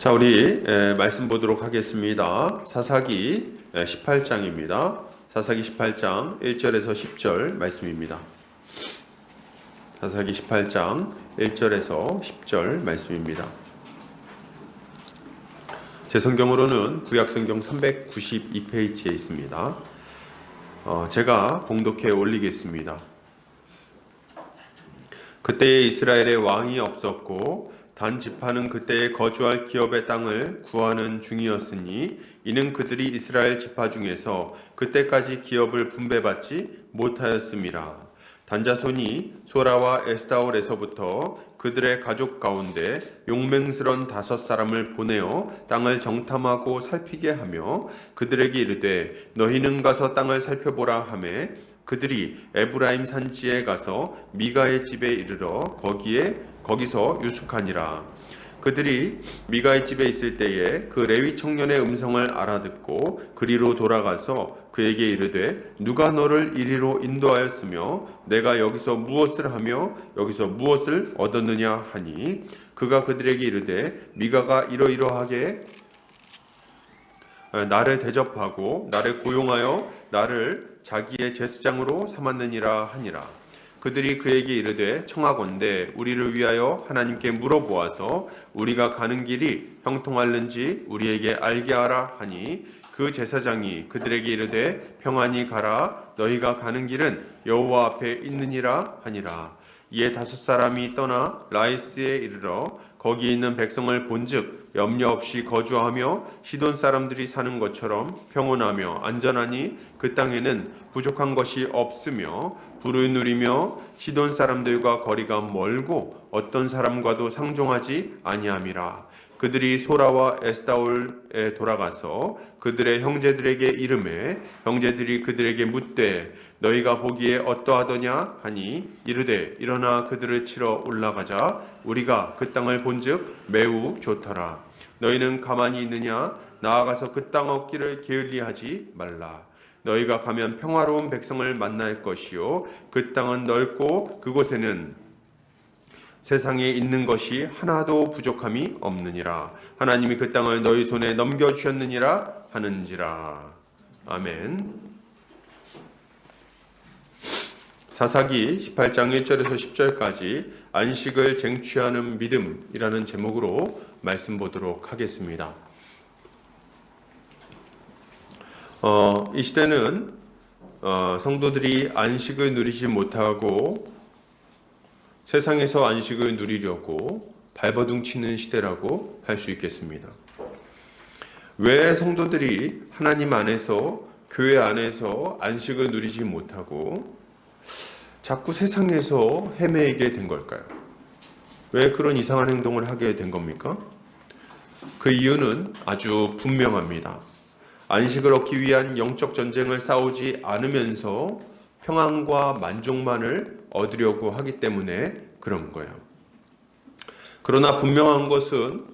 자, 우리 말씀 보도록 하겠습니다. 사사기 18장입니다. 사사기 18장 1절에서 10절 말씀입니다. 사사기 18장 1절에서 10절 말씀입니다. 제 성경으로는 구약성경 392페이지에 있습니다. 제가 봉독해 올리겠습니다. 그때에 이스라엘에 왕이 없었고 단 지파는 그때에 거주할 기업의 땅을 구하는 중이었으니 이는 그들이 이스라엘 지파 중에서 그때까지 기업을 분배받지 못하였음이라. 단 자손이 소라와 에스다올에서부터 그들의 가족 가운데 용맹스런 5사람을 보내어 땅을 정탐하고 살피게 하며 그들에게 이르되 너희는 가서 땅을 살펴보라 하매 그들이 에브라임 산지에 가서 미가의 집에 이르러 거기서 유숙하니라. 그들이 미가의 집에 있을 때에 그 레위 청년의 음성을 알아듣고 그리로 돌아가서 그에게 이르되 누가 너를 이리로 인도하였으며 내가 여기서 무엇을 하며 여기서 무엇을 얻었느냐 하니 그가 그들에게 이르되 미가가 이러이러하게 나를 대접하고 나를 고용하여 나를 자기의 제사장으로 삼았느니라 하니라. 그들이 그에게 이르되 청하건대 우리를 위하여 하나님께 물어보아서 우리가 가는 길이 형통할는지 우리에게 알게 하라 하니 그 제사장이 그들에게 이르되 평안히 가라 너희가 가는 길은 여호와 앞에 있느니라 하니라. 이에 5사람이 떠나 라이스에 이르러 거기 있는 백성을 본즉 염려 없이 거주하며 시돈 사람들이 사는 것처럼 평온하며 안전하니 그 땅에는 부족한 것이 없으며 부를 누리며 시돈 사람들과 거리가 멀고 어떤 사람과도 상종하지 아니함이라. 그들이 소라와 에스다올에 돌아가서 그들의 형제들에게 이르매 형제들이 그들에게 묻되 너희가 보기에 어떠하더냐 하니 이르되 일어나 그들을 치러 올라가자. 우리가 그 땅을 본즉 매우 좋더라. 너희는 가만히 있느냐? 나아가서 그 땅 얻기를 게을리하지 말라. 너희가 가면 평화로운 백성을 만날 것이요 그 땅은 넓고 그곳에는 세상에 있는 것이 하나도 부족함이 없느니라. 하나님이 그 땅을 너희 손에 넘겨주셨느니라 하는지라. 아멘. 사사기 18장 1절에서 10절까지 안식을 쟁취하는 믿음이라는 제목으로 말씀 보도록 하겠습니다. 이 시대는 성도들이 안식을 누리지 못하고 세상에서 안식을 누리려고 발버둥 치는 시대라고 할 수 있겠습니다. 왜 성도들이 하나님 안에서 교회 안에서 안식을 누리지 못하고 자꾸 세상에서 헤매게 된 걸까요? 왜 그런 이상한 행동을 하게 된 겁니까? 그 이유는 아주 분명합니다. 안식을 얻기 위한 영적 전쟁을 싸우지 않으면서 평안과 만족만을 얻으려고 하기 때문에 그런 거예요. 그러나 분명한 것은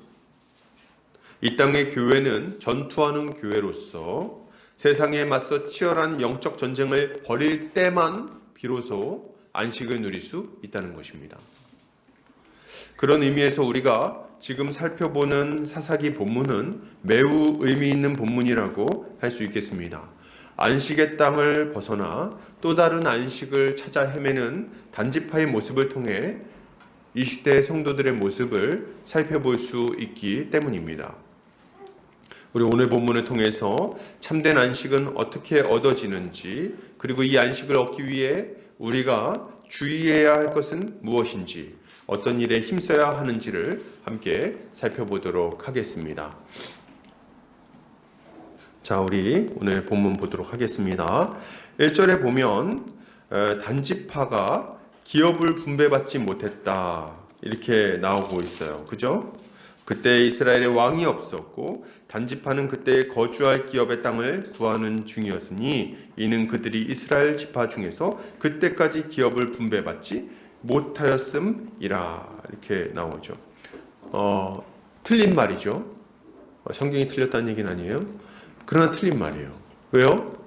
이 땅의 교회는 전투하는 교회로서 세상에 맞서 치열한 영적 전쟁을 벌일 때만 비로소 안식을 누릴 수 있다는 것입니다. 그런 의미에서 우리가 지금 살펴보는 사사기 본문은 매우 의미 있는 본문이라고 할 수 있겠습니다. 안식의 땅을 벗어나 또 다른 안식을 찾아 헤매는 단지파의 모습을 통해 이 시대의 성도들의 모습을 살펴볼 수 있기 때문입니다. 우리 오늘 본문을 통해서 참된 안식은 어떻게 얻어지는지, 그리고 이 안식을 얻기 위해 우리가 주의해야 할 것은 무엇인지, 어떤 일에 힘써야 하는지를 함께 살펴보도록 하겠습니다. 자, 우리 오늘 본문 보도록 하겠습니다. 1절에 보면 단지파가 기업을 분배받지 못했다 이렇게 나오고 있어요. 그죠? 그때 이스라엘에 왕이 없었고 단지파는 그때 거주할 기업의 땅을 구하는 중이었으니 이는 그들이 이스라엘 지파 중에서 그때까지 기업을 분배받지 못하였음이라 이렇게 나오죠. 틀린 말이죠. 성경이 틀렸다는 얘기는 아니에요. 그러나 틀린 말이에요. 왜요?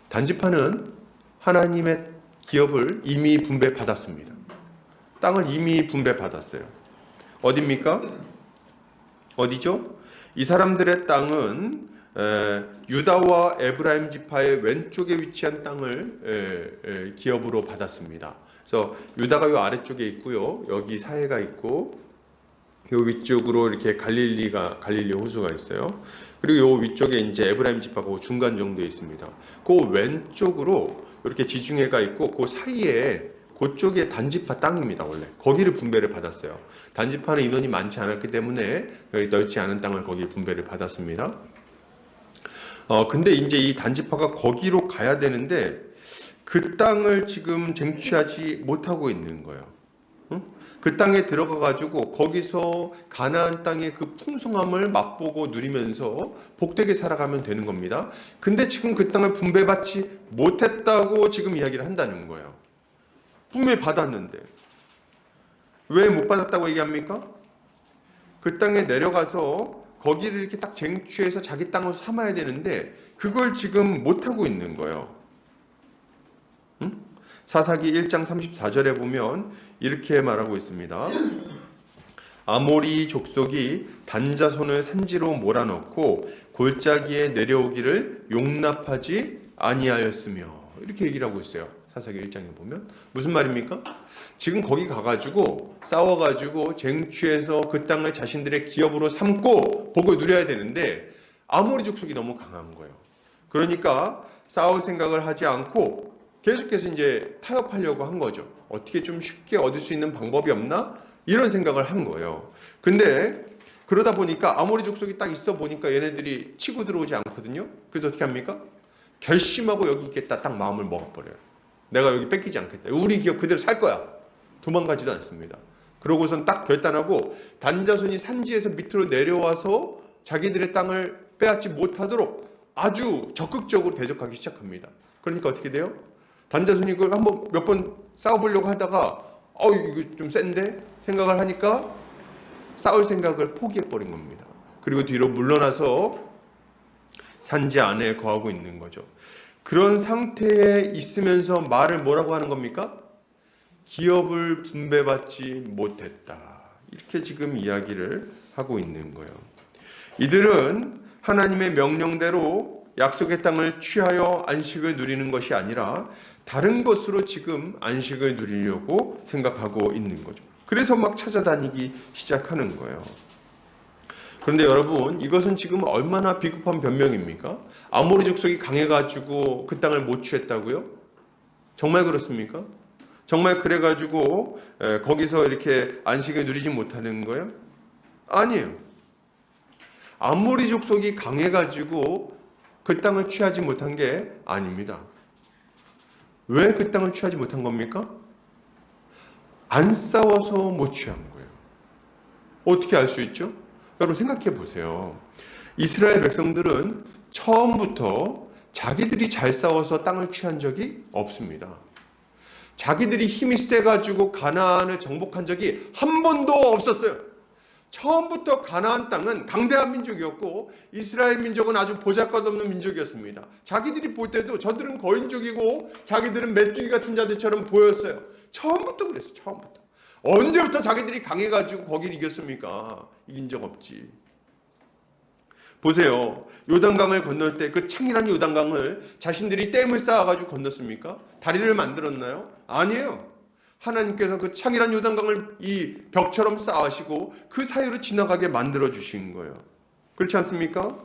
단지파는 하나님의 기업을 이미 분배받았습니다. 땅을 이미 분배받았어요. 어디입니까? 어디죠? 이 사람들의 땅은 유다와 에브라임 지파의 왼쪽에 위치한 땅을 기업으로 받았습니다. 그래서 유다가 요 아래쪽에 있고요. 여기 사해가 있고 요 위쪽으로 이렇게 갈릴리 호수가 있어요. 그리고 요 위쪽에 이제 에브라임 지파가 그 중간 정도에 있습니다. 그 왼쪽으로 이렇게 지중해가 있고 그 사이에 그쪽에 단지파 땅입니다. 원래 거기를 분배를 받았어요. 단지파는 인원이 많지 않았기 때문에 넓지 않은 땅을 거기 분배를 받았습니다. 근데 이제 이 단지파가 거기로 가야 되는데 그 땅을 지금 쟁취하지 못하고 있는 거예요. 그 땅에 들어가 가지고 거기서 가나안 땅의 그 풍성함을 맛보고 누리면서 복되게 살아가면 되는 겁니다. 근데 지금 그 땅을 분배받지 못했다고 지금 이야기를 한다는 거예요. 분배 받았는데 왜 못 받았다고 얘기합니까? 그 땅에 내려가서 거기를 이렇게 딱 쟁취해서 자기 땅으로 삼아야 되는데 그걸 지금 못하고 있는 거예요. 사사기 1장 34절에 보면 이렇게 말하고 있습니다. 아모리 족속이 단자손을 산지로 몰아넣고 골짜기에 내려오기를 용납하지 아니하였으며 이렇게 얘기를 하고 있어요. 사사기 1장에 보면 무슨 말입니까? 지금 거기 가가지고 싸워가지고 쟁취해서 그 땅을 자신들의 기업으로 삼고 복을 누려야 되는데 아모리 족속이 너무 강한 거예요. 그러니까 싸울 생각을 하지 않고 계속해서 이제 타협하려고 한 거죠. 어떻게 좀 쉽게 얻을 수 있는 방법이 없나? 이런 생각을 한 거예요. 근데 그러다 보니까 아모리 족속이 딱 있어 보니까 얘네들이 치고 들어오지 않거든요. 그래서 어떻게 합니까? 결심하고 여기 있겠다 딱 마음을 먹어버려요. 내가 여기 뺏기지 않겠다. 우리 기업 그대로 살 거야. 도망가지도 않습니다. 그러고선 딱 결단하고 단자손이 산지에서 밑으로 내려와서 자기들의 땅을 빼앗지 못하도록 아주 적극적으로 대적하기 시작합니다. 그러니까 어떻게 돼요? 단자손이 그걸 한번 몇 번 싸워보려고 하다가 이거 좀 센데 생각을 하니까 싸울 생각을 포기해버린 겁니다. 그리고 뒤로 물러나서 산지 안에 거하고 있는 거죠. 그런 상태에 있으면서 말을 뭐라고 하는 겁니까? 기업을 분배받지 못했다. 이렇게 지금 이야기를 하고 있는 거예요. 이들은 하나님의 명령대로 약속의 땅을 취하여 안식을 누리는 것이 아니라 다른 것으로 지금 안식을 누리려고 생각하고 있는 거죠. 그래서 막 찾아다니기 시작하는 거예요. 그런데 여러분, 이것은 지금 얼마나 비겁한 변명입니까? 아모리 족속이 강해가지고 그 땅을 못 취했다고요? 정말 그렇습니까? 정말 그래가지고 거기서 이렇게 안식을 누리지 못하는 거예요? 아니에요. 아모리 족속이 강해가지고 그 땅을 취하지 못한 게 아닙니다. 왜 그 땅을 취하지 못한 겁니까? 안 싸워서 못 취한 거예요. 어떻게 알 수 있죠? 여러분 생각해 보세요. 이스라엘 백성들은 처음부터 자기들이 잘 싸워서 땅을 취한 적이 없습니다. 자기들이 힘이 세가지고 가나안을 정복한 적이 한 번도 없었어요. 처음부터 가나안 땅은 강대한 민족이었고 이스라엘 민족은 아주 보잘것없는 민족이었습니다. 자기들이 볼 때도 저들은 거인족이고 자기들은 메뚜기 같은 자들처럼 보였어요. 처음부터 그랬어요. 처음부터. 언제부터 자기들이 강해가지고 거기를 이겼습니까? 이긴 적 없지. 보세요. 요단강을 건널 때 그 창이란 요단강을 자신들이 댐을 쌓아가지고 건넜습니까? 다리를 만들었나요? 아니에요. 하나님께서 그 창이란 요단강을 이 벽처럼 쌓으시고 그 사이로 지나가게 만들어 주신 거예요. 그렇지 않습니까?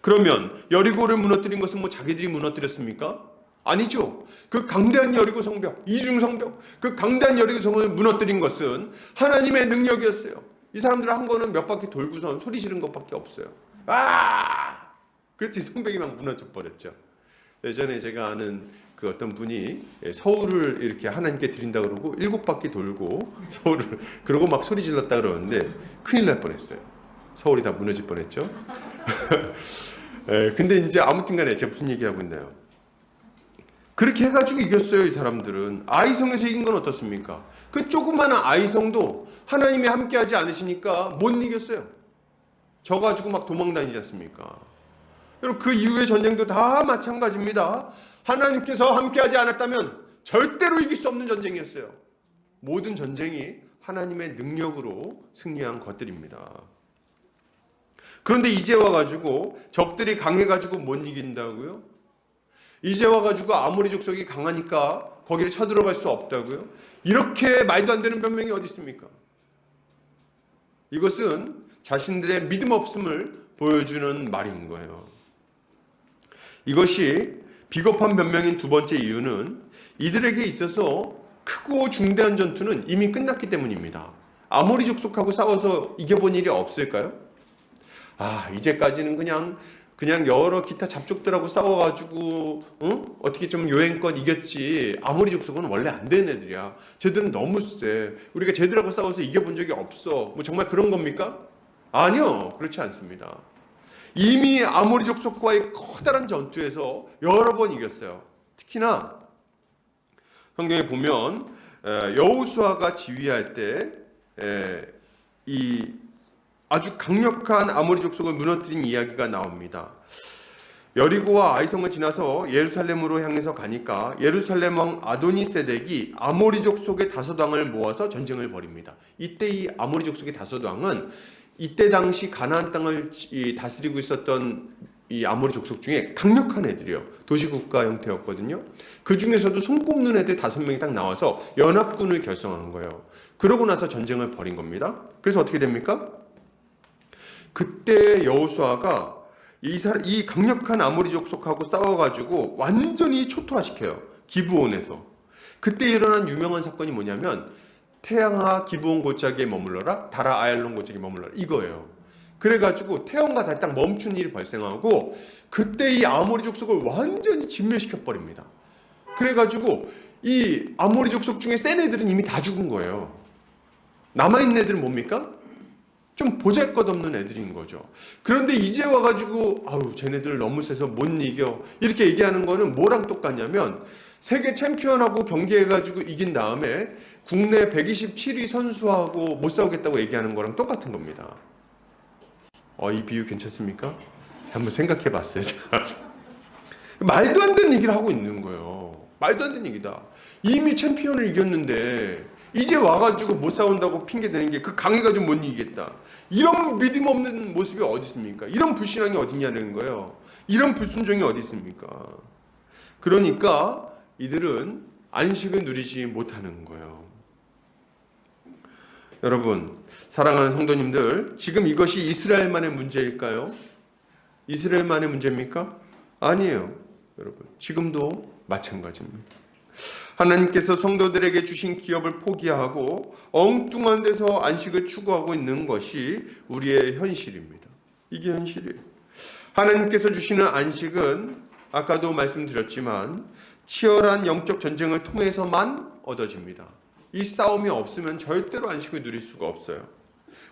그러면 여리고를 무너뜨린 것은 뭐 자기들이 무너뜨렸습니까? 아니죠. 그 강대한 여리고 성벽, 이중 성벽, 그 강대한 여리고 성을 무너뜨린 것은 하나님의 능력이었어요. 이 사람들 한 거는 몇 바퀴 돌고선 소리 지른 것밖에 없어요. 그랬더니 성벽이 막 무너져 버렸죠. 예전에 제가 아는 그 어떤 분이 서울을 이렇게 하나님께 드린다 그러고 7바퀴 돌고 서울을 그러고 막 소리 질렀다 그러는데 큰일 날 뻔했어요. 서울이 다 무너질 뻔했죠. 근데 이제 아무튼간에 제가 무슨 얘기하고 있나요? 그렇게 해가지고 이겼어요. 이 사람들은. 아이성에서 이긴 건 어떻습니까? 그 조그마한 아이성도 하나님이 함께하지 않으시니까 못 이겼어요. 져가지고 막 도망다니지 않습니까? 여러분 그 이후의 전쟁도 다 마찬가지입니다. 하나님께서 함께하지 않았다면 절대로 이길 수 없는 전쟁이었어요. 모든 전쟁이 하나님의 능력으로 승리한 것들입니다. 그런데 이제 와가지고 적들이 강해가지고 못 이긴다고요? 이제 와가지고 아모리 족속이 강하니까 거기를 쳐들어갈 수 없다고요? 이렇게 말도 안 되는 변명이 어디 있습니까? 이것은 자신들의 믿음 없음을 보여주는 말인 거예요. 이것이 비겁한 변명인 두 번째 이유는 이들에게 있어서 크고 중대한 전투는 이미 끝났기 때문입니다. 아모리 족속하고 싸워서 이겨본 일이 없을까요? 이제까지는 그냥 여러 기타 잡족들하고 싸워가지고 어떻게 좀 요행껏 이겼지. 아모리 족속은 원래 안 되는 애들이야. 쟤들은 너무 세. 우리가 쟤들하고 싸워서 이겨본 적이 없어. 뭐 정말 그런 겁니까? 아니요, 그렇지 않습니다. 이미 아모리 족속과의 커다란 전투에서 여러 번 이겼어요. 특히나 성경에 보면 여호수아가 지휘할 때 이 아주 강력한 아모리 족속을 무너뜨린 이야기가 나옵니다. 여리고와 아이성을 지나서 예루살렘으로 향해서 가니까 예루살렘 왕 아도니세덱이 아모리 족속의 다섯 왕을 모아서 전쟁을 벌입니다. 이때 이 아모리 족속의 다섯 왕은 이때 당시 가나안 땅을 다스리고 있었던 이 아모리 족속 중에 강력한 애들이요. 도시국가 형태였거든요. 그 중에서도 손꼽는 애들 5명이 딱 나와서 연합군을 결성한 거예요. 그러고 나서 전쟁을 벌인 겁니다. 그래서 어떻게 됩니까? 그때 여호수아가 이 강력한 아모리 족속하고 싸워가지고 완전히 초토화시켜요. 기브온에서. 그때 일어난 유명한 사건이 뭐냐면 태양아 기브온 고짝에 머물러라, 달아 아얄론 고짝에 머물러라, 이거예요. 그래가지고 태양과 달이 딱 멈춘 일이 발생하고 그때 이 아모리 족속을 완전히 진멸시켜 버립니다. 그래가지고 이 아모리 족속 중에 센 애들은 이미 다 죽은 거예요. 남아있는 애들은 뭡니까? 좀 보잘것없는 애들인 거죠. 그런데 이제 와가지고 쟤네들 너무 세서 못 이겨 이렇게 얘기하는 거는 뭐랑 똑같냐면 세계 챔피언하고 경기해가지고 이긴 다음에 국내 127위 선수하고 못 싸우겠다고 얘기하는 거랑 똑같은 겁니다. 이 비유 괜찮습니까? 한번 생각해 봤어요. 말도 안 되는 얘기를 하고 있는 거예요. 말도 안 되는 얘기다. 이미 챔피언을 이겼는데 이제 와가지고 못 싸운다고 핑계대는 게 그 강해가지고 못 이기겠다. 이런 믿음 없는 모습이 어디 있습니까? 이런 불신앙이 어디냐는 거예요. 이런 불순종이 어디 있습니까? 그러니까 이들은 안식을 누리지 못하는 거예요. 여러분, 사랑하는 성도님들, 지금 이것이 이스라엘만의 문제일까요? 이스라엘만의 문제입니까? 아니에요. 여러분, 지금도 마찬가지입니다. 하나님께서 성도들에게 주신 기업을 포기하고 엉뚱한 데서 안식을 추구하고 있는 것이 우리의 현실입니다. 이게 현실이에요. 하나님께서 주시는 안식은 아까도 말씀드렸지만 치열한 영적 전쟁을 통해서만 얻어집니다. 이 싸움이 없으면 절대로 안식을 누릴 수가 없어요.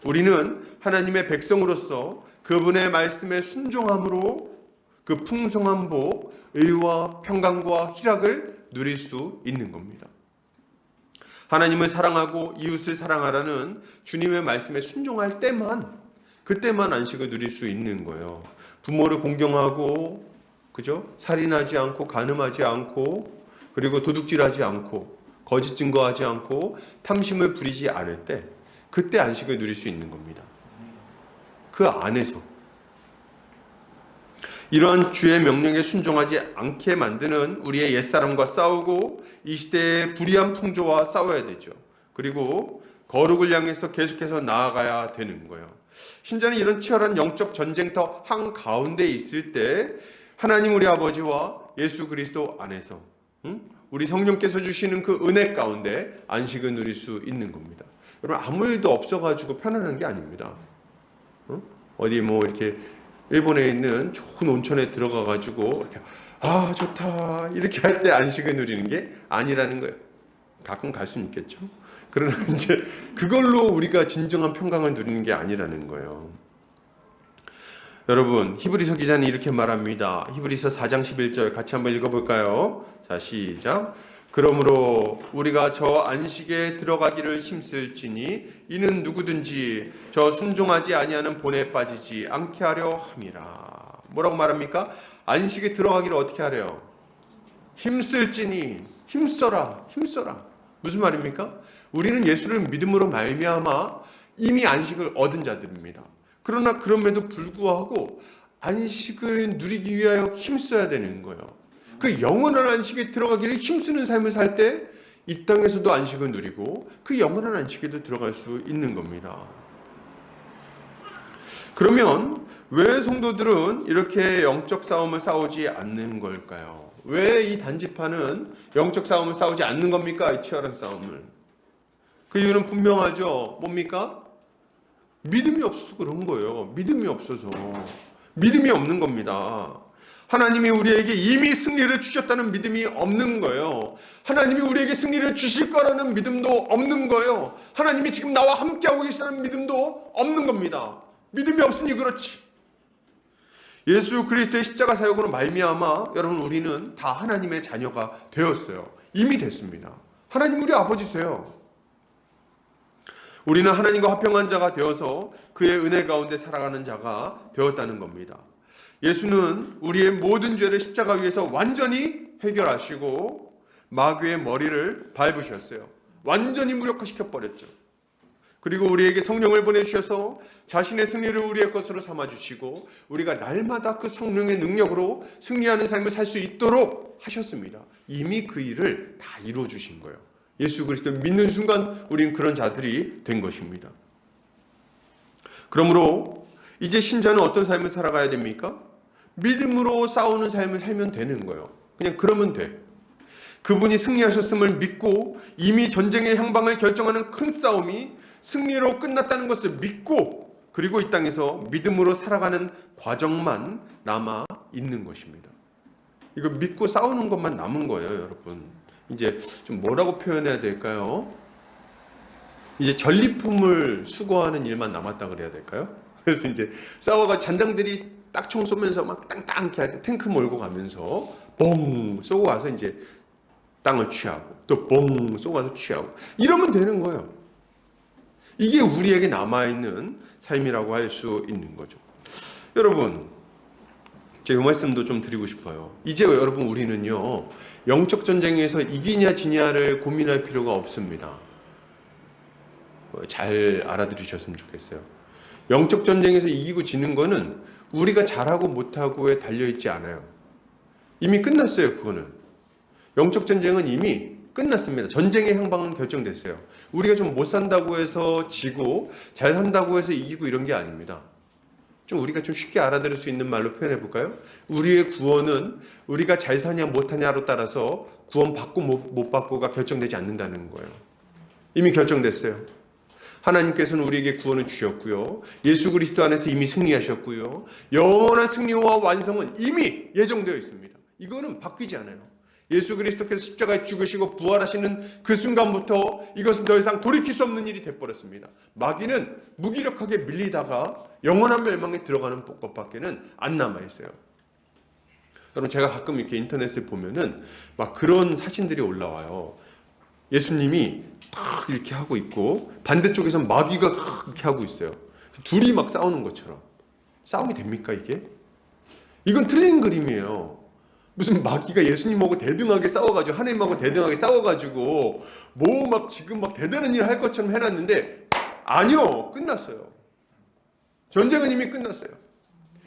우리는 하나님의 백성으로서 그분의 말씀에 순종함으로 그 풍성한 복, 의와 평강과 희락을 누릴 수 있는 겁니다. 하나님을 사랑하고 이웃을 사랑하라는 주님의 말씀에 순종할 때만, 그때만 안식을 누릴 수 있는 거예요. 부모를 공경하고, 그죠? 살인하지 않고, 간음하지 않고, 그리고 도둑질하지 않고, 거짓 증거하지 않고, 탐심을 부리지 않을 때, 그때 안식을 누릴 수 있는 겁니다. 그 안에서. 이러한 주의 명령에 순종하지 않게 만드는 우리의 옛사람과 싸우고 이 시대의 불의한 풍조와 싸워야 되죠. 그리고 거룩을 향해서 계속해서 나아가야 되는 거예요. 신자는 이런 치열한 영적 전쟁터 한가운데 있을 때 하나님 우리 아버지와 예수 그리스도 안에서 우리 성령께서 주시는 그 은혜 가운데 안식을 누릴 수 있는 겁니다. 여러분, 아무 일도 없어가지고 편안한 게 아닙니다. 어디 뭐 이렇게 일본에 있는 좋은 온천에 들어가가지고 이렇게 좋다 이렇게 할 때 안식을 누리는 게 아니라는 거예요. 가끔 갈 수는 있겠죠. 그러나 이제 그걸로 우리가 진정한 평강을 누리는 게 아니라는 거예요. 여러분, 히브리서 기자는 이렇게 말합니다. 히브리서 4장 11절 같이 한번 읽어볼까요? 자, 시작. 그러므로 우리가 저 안식에 들어가기를 힘쓸지니 이는 누구든지 저 순종하지 아니하는 본에 빠지지 않게 하려 함이라. 뭐라고 말합니까? 안식에 들어가기를 어떻게 하래요? 힘쓸지니, 힘써라. 무슨 말입니까? 우리는 예수를 믿음으로 말미암아 이미 안식을 얻은 자들입니다. 그러나 그럼에도 불구하고 안식을 누리기 위하여 힘써야 되는 거예요. 그 영원한 안식에 들어가기를 힘쓰는 삶을 살 때 이 땅에서도 안식을 누리고 그 영원한 안식에도 들어갈 수 있는 겁니다. 그러면 왜 성도들은 이렇게 영적 싸움을 싸우지 않는 걸까요? 왜 이 단지파는 영적 싸움을 싸우지 않는 겁니까? 이 치열한 싸움을. 그 이유는 분명하죠. 뭡니까? 믿음이 없어서 그런 거예요. 믿음이 없어서. 믿음이 없는 겁니다. 하나님이 우리에게 이미 승리를 주셨다는 믿음이 없는 거예요. 하나님이 우리에게 승리를 주실 거라는 믿음도 없는 거예요. 하나님이 지금 나와 함께하고 계시다는 믿음도 없는 겁니다. 믿음이 없으니 그렇지. 예수 그리스도의 십자가 사역으로 말미암아 여러분 우리는 다 하나님의 자녀가 되었어요. 이미 됐습니다. 하나님 우리 아버지세요. 우리는 하나님과 화평한 자가 되어서 그의 은혜 가운데 살아가는 자가 되었다는 겁니다. 예수는 우리의 모든 죄를 십자가 위에서 완전히 해결하시고 마귀의 머리를 밟으셨어요. 완전히 무력화시켜 버렸죠. 그리고 우리에게 성령을 보내주셔서 자신의 승리를 우리의 것으로 삼아주시고 우리가 날마다 그 성령의 능력으로 승리하는 삶을 살 수 있도록 하셨습니다. 이미 그 일을 다 이루어주신 거예요. 예수 그리스도를 믿는 순간 우리는 그런 자들이 된 것입니다. 그러므로 이제 신자는 어떤 삶을 살아가야 됩니까? 믿음으로 싸우는 삶을 살면 되는 거예요. 그냥 그러면 돼. 그분이 승리하셨음을 믿고 이미 전쟁의 향방을 결정하는 큰 싸움이 승리로 끝났다는 것을 믿고 그리고 이 땅에서 믿음으로 살아가는 과정만 남아 있는 것입니다. 이거 믿고 싸우는 것만 남은 거예요, 여러분. 이제 좀 뭐라고 표현해야 될까요? 이제 전리품을 수거하는 일만 남았다 그래야 될까요? 그래서 이제 싸워가 잔당들이 딱 총 쏘면서 막 땅땅 이렇게 탱크 몰고 가면서 뻥 쏘고 가서 이제 땅을 취하고 또 뻥 쏘고 가서 취하고 이러면 되는 거예요. 이게 우리에게 남아있는 삶이라고 할 수 있는 거죠. 여러분, 제가 이 말씀도 좀 드리고 싶어요. 이제 여러분 우리는요 영적 전쟁에서 이기냐 지냐를 고민할 필요가 없습니다. 잘 알아들으셨으면 좋겠어요. 영적 전쟁에서 이기고 지는 거는 우리가 잘하고 못하고에 달려있지 않아요. 이미 끝났어요. 그거는 영적 전쟁은 이미 끝났습니다. 전쟁의 향방은 결정됐어요. 우리가 좀 못 산다고 해서 지고 잘 산다고 해서 이기고 이런 게 아닙니다. 좀 우리가 좀 쉽게 알아들을 수 있는 말로 표현해 볼까요? 우리의 구원은 우리가 잘 사냐 못하냐로 따라서 구원 받고 못 받고가 결정되지 않는다는 거예요. 이미 결정됐어요. 하나님께서는 우리에게 구원을 주셨고요. 예수 그리스도 안에서 이미 승리하셨고요. 영원한 승리와 완성은 이미 예정되어 있습니다. 이거는 바뀌지 않아요. 예수 그리스도께서 십자가에 죽으시고 부활하시는 그 순간부터 이것은 더 이상 돌이킬 수 없는 일이 돼버렸습니다. 마귀는 무기력하게 밀리다가 영원한 멸망에 들어가는 것밖에는 안 남아있어요. 여러분 제가 가끔 이렇게 인터넷에 보면은 막 그런 사진들이 올라와요. 예수님이 딱 이렇게 하고 있고 반대쪽에서 마귀가 이렇게 하고 있어요. 둘이 막 싸우는 것처럼. 싸움이 됩니까 이게? 이건 틀린 그림이에요. 무슨 마귀가 예수님하고 대등하게 싸워가지고 하나님하고 대등하게 싸워가지고 뭐 막 지금 막 대단한 일을 할 것처럼 해놨는데 아니요, 끝났어요. 전쟁은 이미 끝났어요.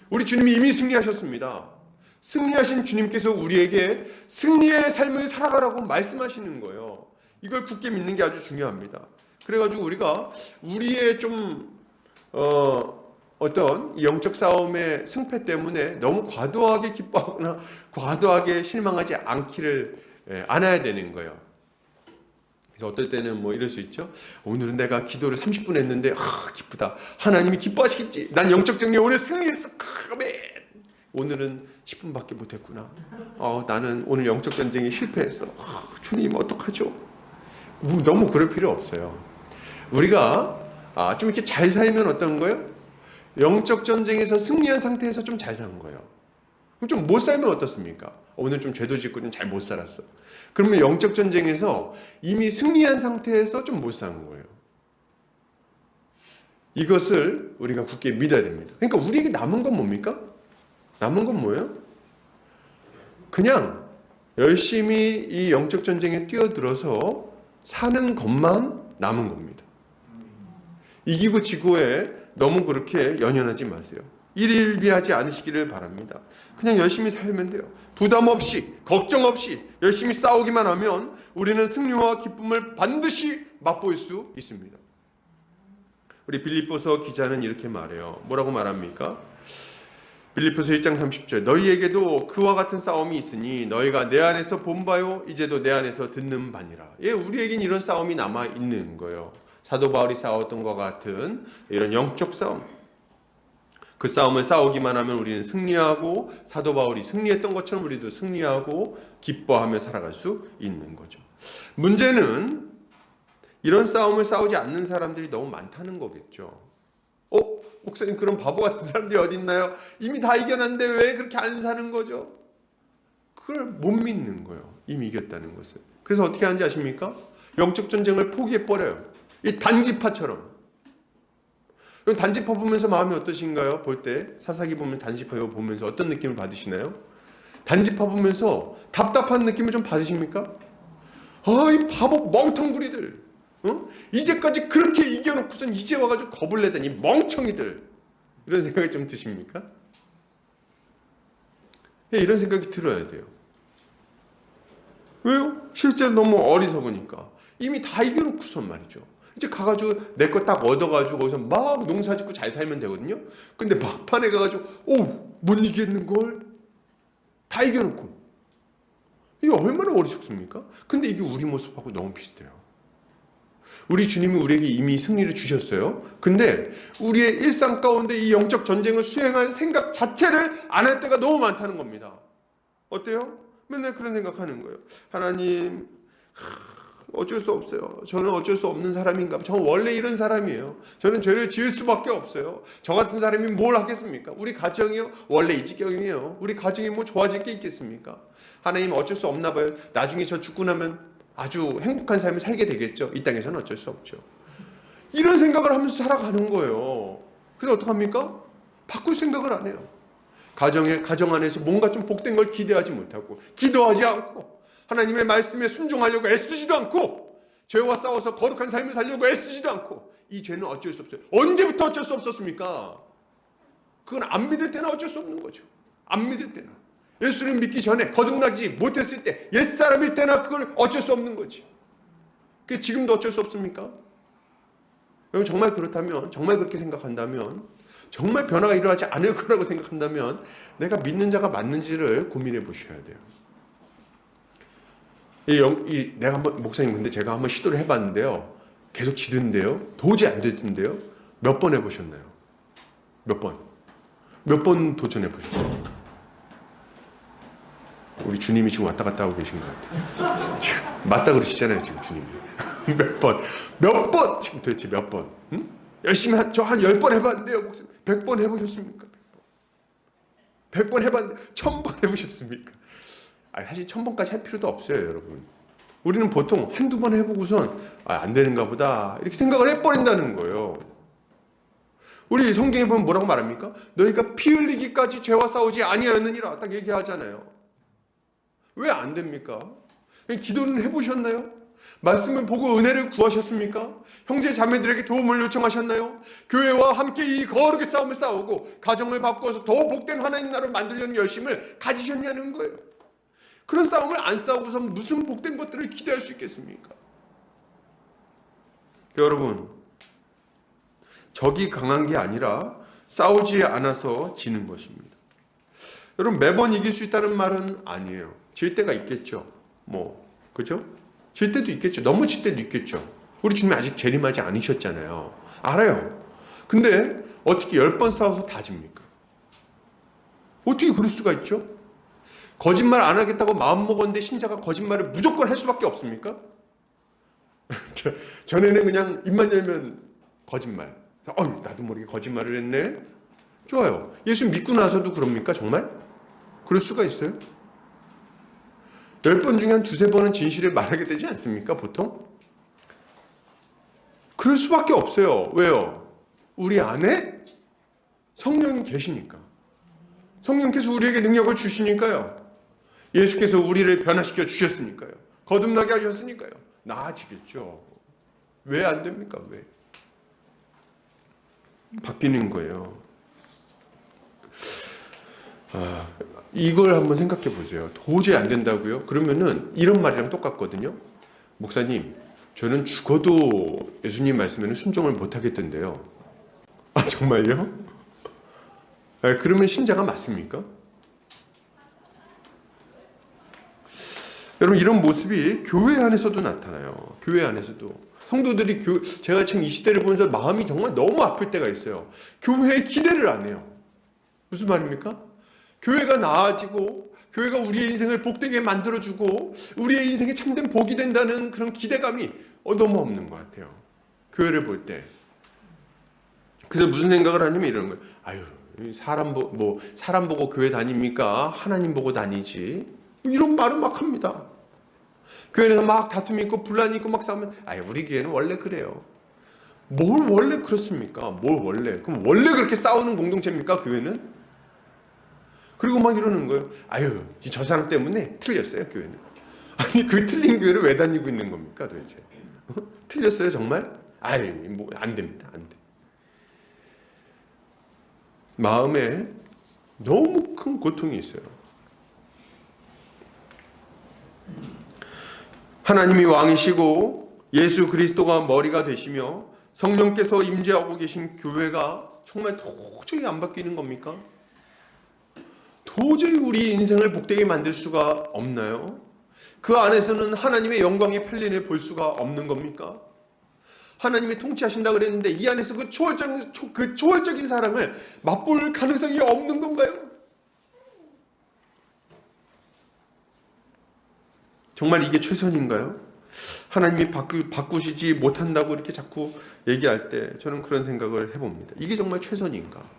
우리 주님이 이미 승리하셨습니다. 승리하신 주님께서 우리에게 승리의 삶을 살아가라고 말씀하시는 거예요. 이걸 굳게 믿는 게 아주 중요합니다. 그래가지고 우리가 우리의 좀 어떤 영적 싸움의 승패 때문에 너무 과도하게 기뻐하거나 과도하게 실망하지 않아야 되는 거예요. 그래서 어떨 때는 뭐 이럴 수 있죠. 오늘은 내가 기도를 30분 했는데 기쁘다. 하나님이 기뻐하시겠지. 난 영적 정리에 오늘 승리했어. 아멘. 오늘은 10분밖에 못했구나. 나는 오늘 영적 전쟁에 실패했어. 주님 어떡하죠? 너무 그럴 필요 없어요. 우리가 좀 이렇게 잘 살면 어떤 거예요? 영적 전쟁에서 승리한 상태에서 좀 잘 사는 거예요. 그럼 좀 못 살면 어떻습니까? 오늘 좀 죄도 짓고 좀 잘 못 살았어. 그러면 영적 전쟁에서 이미 승리한 상태에서 좀 못 사는 거예요. 이것을 우리가 굳게 믿어야 됩니다. 그러니까 우리에게 남은 건 뭡니까? 남은 건 뭐예요? 그냥 열심히 이 영적 전쟁에 뛰어들어서 사는 것만 남은 겁니다. 이기고 지고에 너무 그렇게 연연하지 마세요. 일일비하지 않으시기를 바랍니다. 그냥 열심히 살면 돼요. 부담 없이, 걱정 없이 열심히 싸우기만 하면 우리는 승리와 기쁨을 반드시 맛볼 수 있습니다. 우리 빌립보서 기자는 이렇게 말해요. 뭐라고 말합니까? 빌립보서 1장 30절 너희에게도 그와 같은 싸움이 있으니 너희가 내 안에서 본 바요 이제도 내 안에서 듣는 바니라. 예, 우리에겐 이런 싸움이 남아 있는 거예요. 사도 바울이 싸웠던 것 같은 이런 영적 싸움. 그 싸움을 싸우기만 하면 우리는 승리하고 사도 바울이 승리했던 것처럼 우리도 승리하고 기뻐하며 살아갈 수 있는 거죠. 문제는 이런 싸움을 싸우지 않는 사람들이 너무 많다는 거겠죠. 목사님 그런 바보 같은 사람들이 어디 있나요? 이미 다 이겨놨는데 왜 그렇게 안 사는 거죠? 그걸 못 믿는 거예요. 이미 이겼다는 것을. 그래서 어떻게 하는지 아십니까? 영적 전쟁을 포기해버려요. 이 단지파처럼. 단지파 보면서 마음이 어떠신가요? 볼 때 사사기 보면 단지파 보면서 어떤 느낌을 받으시나요? 단지파 보면서 답답한 느낌을 좀 받으십니까? 이 바보 멍텅구리들, 이제까지 그렇게 이겨놓고선 이제 와가지고 겁을 내다니 멍청이들, 이런 생각이 좀 드십니까? 이런 생각이 들어야 돼요. 왜요? 실제로 너무 어리석으니까. 이미 다 이겨놓고선 말이죠. 이제 가가지고 내 거 딱 얻어가지고 거기서 막 농사 짓고 잘 살면 되거든요. 근데 막판에 가가지고 못 이기겠는걸? 다 이겨놓고. 이게 얼마나 어리석습니까? 근데 이게 우리 모습하고 너무 비슷해요. 우리 주님이 우리에게 이미 승리를 주셨어요. 근데 우리의 일상 가운데 이 영적 전쟁을 수행할 생각 자체를 안 할 때가 너무 많다는 겁니다. 어때요? 맨날 그런 생각하는 거예요. 하나님, 어쩔 수 없어요. 저는 어쩔 수 없는 사람인가? 저는 원래 이런 사람이에요. 저는 죄를 지을 수밖에 없어요. 저 같은 사람이 뭘 하겠습니까? 우리 가정이요? 원래 이 지경이에요. 우리 가정이 뭐 좋아질 게 있겠습니까? 하나님 어쩔 수 없나 봐요. 나중에 저 죽고 나면 아주 행복한 삶을 살게 되겠죠. 이 땅에서는 어쩔 수 없죠. 이런 생각을 하면서 살아가는 거예요. 그래서 어떡합니까? 바꿀 생각을 안 해요. 가정 안에서 뭔가 좀 복된 걸 기대하지 못하고, 기도하지 않고, 하나님의 말씀에 순종하려고 애쓰지도 않고, 죄와 싸워서 거룩한 삶을 살려고 애쓰지도 않고, 이 죄는 어쩔 수 없어요. 언제부터 어쩔 수 없었습니까? 그건 안 믿을 때는 어쩔 수 없는 거죠. 안 믿을 때는. 예수를 믿기 전에 거듭나지 못했을 때, 옛사람일 때나 그걸 어쩔 수 없는 거지. 그게 지금도 어쩔 수 없습니까? 여러분 정말 그렇다면, 정말 그렇게 생각한다면, 정말 변화가 일어나지 않을 거라고 생각한다면 내가 믿는 자가 맞는지를 고민해 보셔야 돼요. 내가 한번 목사님 근데 제가 한번 시도를 해봤는데요. 계속 지던데요. 도저히 안 되던데요. 몇 번 해보셨나요? 몇 번? 몇 번 도전해 보셨어요? 우리 주님이 지금 왔다 갔다 하고 계신 것 같아요. 지금 맞다 그러시잖아요. 지금 주님이. 몇 번? 지금 도대체 몇 번? 응? 열심히 저 한 10번 해봤는데요. 목사님 100번 해보셨습니까? 100번 해봤는데 1000번 해보셨습니까? 사실 1000번까지 할 필요도 없어요, 여러분. 우리는 보통 한두 번 해보고선 안 되는가 보다 이렇게 생각을 해버린다는 거예요. 우리 성경에 보면 뭐라고 말합니까? 너희가 피 흘리기까지 죄와 싸우지 아니하였느니라 딱 얘기하잖아요. 왜 안 됩니까? 기도는 해보셨나요? 말씀을 보고 은혜를 구하셨습니까? 형제 자매들에게 도움을 요청하셨나요? 교회와 함께 이 거룩의 싸움을 싸우고 가정을 바꾸어서 더 복된 하나님 나라를 만들려는 열심을 가지셨냐는 거예요. 그런 싸움을 안 싸우고서 무슨 복된 것들을 기대할 수 있겠습니까? 여러분, 적이 강한 게 아니라 싸우지 않아서 지는 것입니다. 여러분, 매번 이길 수 있다는 말은 아니에요. 질 때가 있겠죠. 그죠? 질 때도 있겠죠. 너무 질 때도 있겠죠. 우리 주님이 아직 재림하지 않으셨잖아요. 알아요. 근데 어떻게 10번 싸워서 다 집니까? 어떻게 그럴 수가 있죠? 거짓말 안 하겠다고 마음먹었는데 신자가 거짓말을 무조건 할 수밖에 없습니까? 전에는 그냥 입만 열면 거짓말. 나도 모르게 거짓말을 했네. 좋아요. 예수 믿고 나서도 그럽니까? 정말? 그럴 수가 있어요? 10번 중에 한 두세 번은 진실을 말하게 되지 않습니까? 보통? 그럴 수밖에 없어요. 왜요? 우리 안에 성령이 계시니까. 성령께서 우리에게 능력을 주시니까요. 예수께서 우리를 변화시켜 주셨으니까요. 거듭나게 하셨으니까요. 나아지겠죠. 왜 안 됩니까? 왜? 바뀌는 거예요. 이걸 한번 생각해 보세요. 도저히 안 된다고요? 그러면은 이런 말이랑 똑같거든요. 목사님, 저는 죽어도 예수님 말씀에는 순종을 못 하겠던데요. 아, 정말요? 그러면 신자가 맞습니까? 여러분, 이런 모습이 교회 안에서도 나타나요. 교회 안에서도. 성도들이 제가 지금 이 시대를 보면서 마음이 정말 너무 아플 때가 있어요. 교회에 기대를 안 해요. 무슨 말입니까? 교회가 나아지고 교회가 우리의 인생을 복되게 만들어주고 우리의 인생에 참된 복이 된다는 그런 기대감이 너무 없는 것 같아요. 교회를 볼 때. 그래서 무슨 생각을 하냐면 이러는 거예요. 아유, 사람 보고 교회 다닙니까? 하나님 보고 다니지. 이런 말은 막 합니다. 교회에서 막 다툼이 있고 분란이 있고 막 싸우면 우리 교회는 원래 그래요. 뭘 원래 그렇습니까? 뭘 원래? 그럼 원래 그렇게 싸우는 공동체입니까? 교회는? 그리고 막 이러는 거예요. 저 사람 때문에 틀렸어요, 교회는. 아니, 그 틀린 교회를 왜 다니고 있는 겁니까, 도대체? 틀렸어요, 정말? 안 됩니다, 안 돼. 마음에 너무 큰 고통이 있어요. 하나님이 왕이시고 예수 그리스도가 머리가 되시며 성령께서 임재하고 계신 교회가 정말 도저히 안 바뀌는 겁니까? 도저히 우리 인생을 복되게 만들 수가 없나요? 그 안에서는 하나님의 영광의 편리를 볼 수가 없는 겁니까? 하나님이 통치하신다 그랬는데 이 안에서 그 초월적인 사랑을 맛볼 가능성이 없는 건가요? 정말 이게 최선인가요? 하나님이 바꾸시지 못한다고 이렇게 자꾸 얘기할 때 저는 그런 생각을 해봅니다. 이게 정말 최선인가?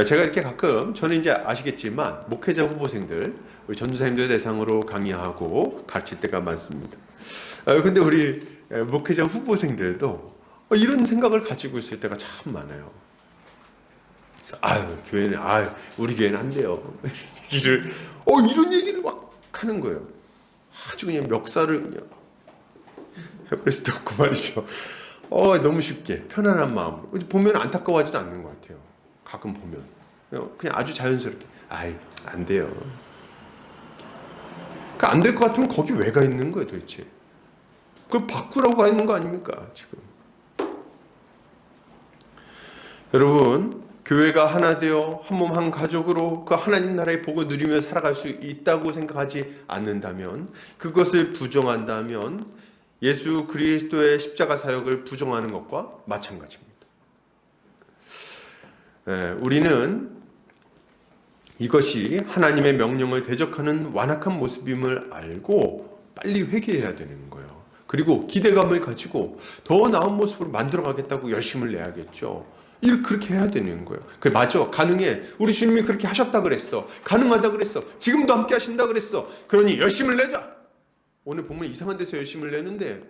제가 이렇게 가끔, 저는 이제 아시겠지만 목회자 후보생들, 우리 전도사님들 대상으로 강의하고 가르칠 때가 많습니다. 근데 우리 목회자 후보생들도 이런 생각을 가지고 있을 때가 참 많아요. 교회는, 우리 교회는 안 돼요. 이런 얘기를 막 하는 거예요. 아주 그냥 멱살을 그냥 해버릴 수도 없고 말이죠. 너무 쉽게, 편안한 마음으로. 보면 안타까워하지도 않는 것 같아요. 가끔 보면. 그냥 아주 자연스럽게, 안 돼요. 안 될 것 같으면 거기 왜 가 있는 거예요, 도대체? 그걸 바꾸라고 가 있는 거 아닙니까, 지금? 여러분, 교회가 하나 되어 한 몸 한 가족으로 그 하나님 나라의 복을 누리며 살아갈 수 있다고 생각하지 않는다면, 그것을 부정한다면 예수 그리스도의 십자가 사역을 부정하는 것과 마찬가지입니다. 우리는 이것이 하나님의 명령을 대적하는 완악한 모습임을 알고 빨리 회개해야 되는 거예요. 그리고 기대감을 가지고 더 나은 모습으로 만들어가겠다고 열심을 내야겠죠. 그렇게 해야 되는 거예요. 그래, 맞아, 가능해. 우리 주님이 그렇게 하셨다 그랬어. 가능하다 그랬어. 지금도 함께 하신다 그랬어. 그러니 열심을 내자. 오늘 보면 이상한 데서 열심을 내는데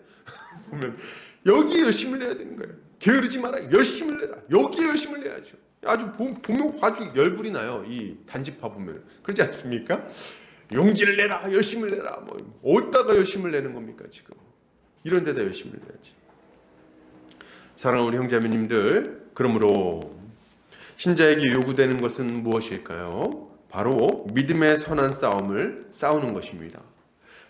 보면 여기 열심을 내야 되는 거예요. 게으르지 마라. 열심을 내라. 여기에 열심을 내야죠. 아주 보면 아주 열불이 나요. 이 단지파 보면. 그렇지 않습니까? 용기를 내라. 열심을 내라. 어디다가 열심을 내는 겁니까, 지금? 이런 데다 열심을 내야지. 사랑하는 우리 형제자매님들, 그러므로 신자에게 요구되는 것은 무엇일까요? 바로 믿음의 선한 싸움을 싸우는 것입니다.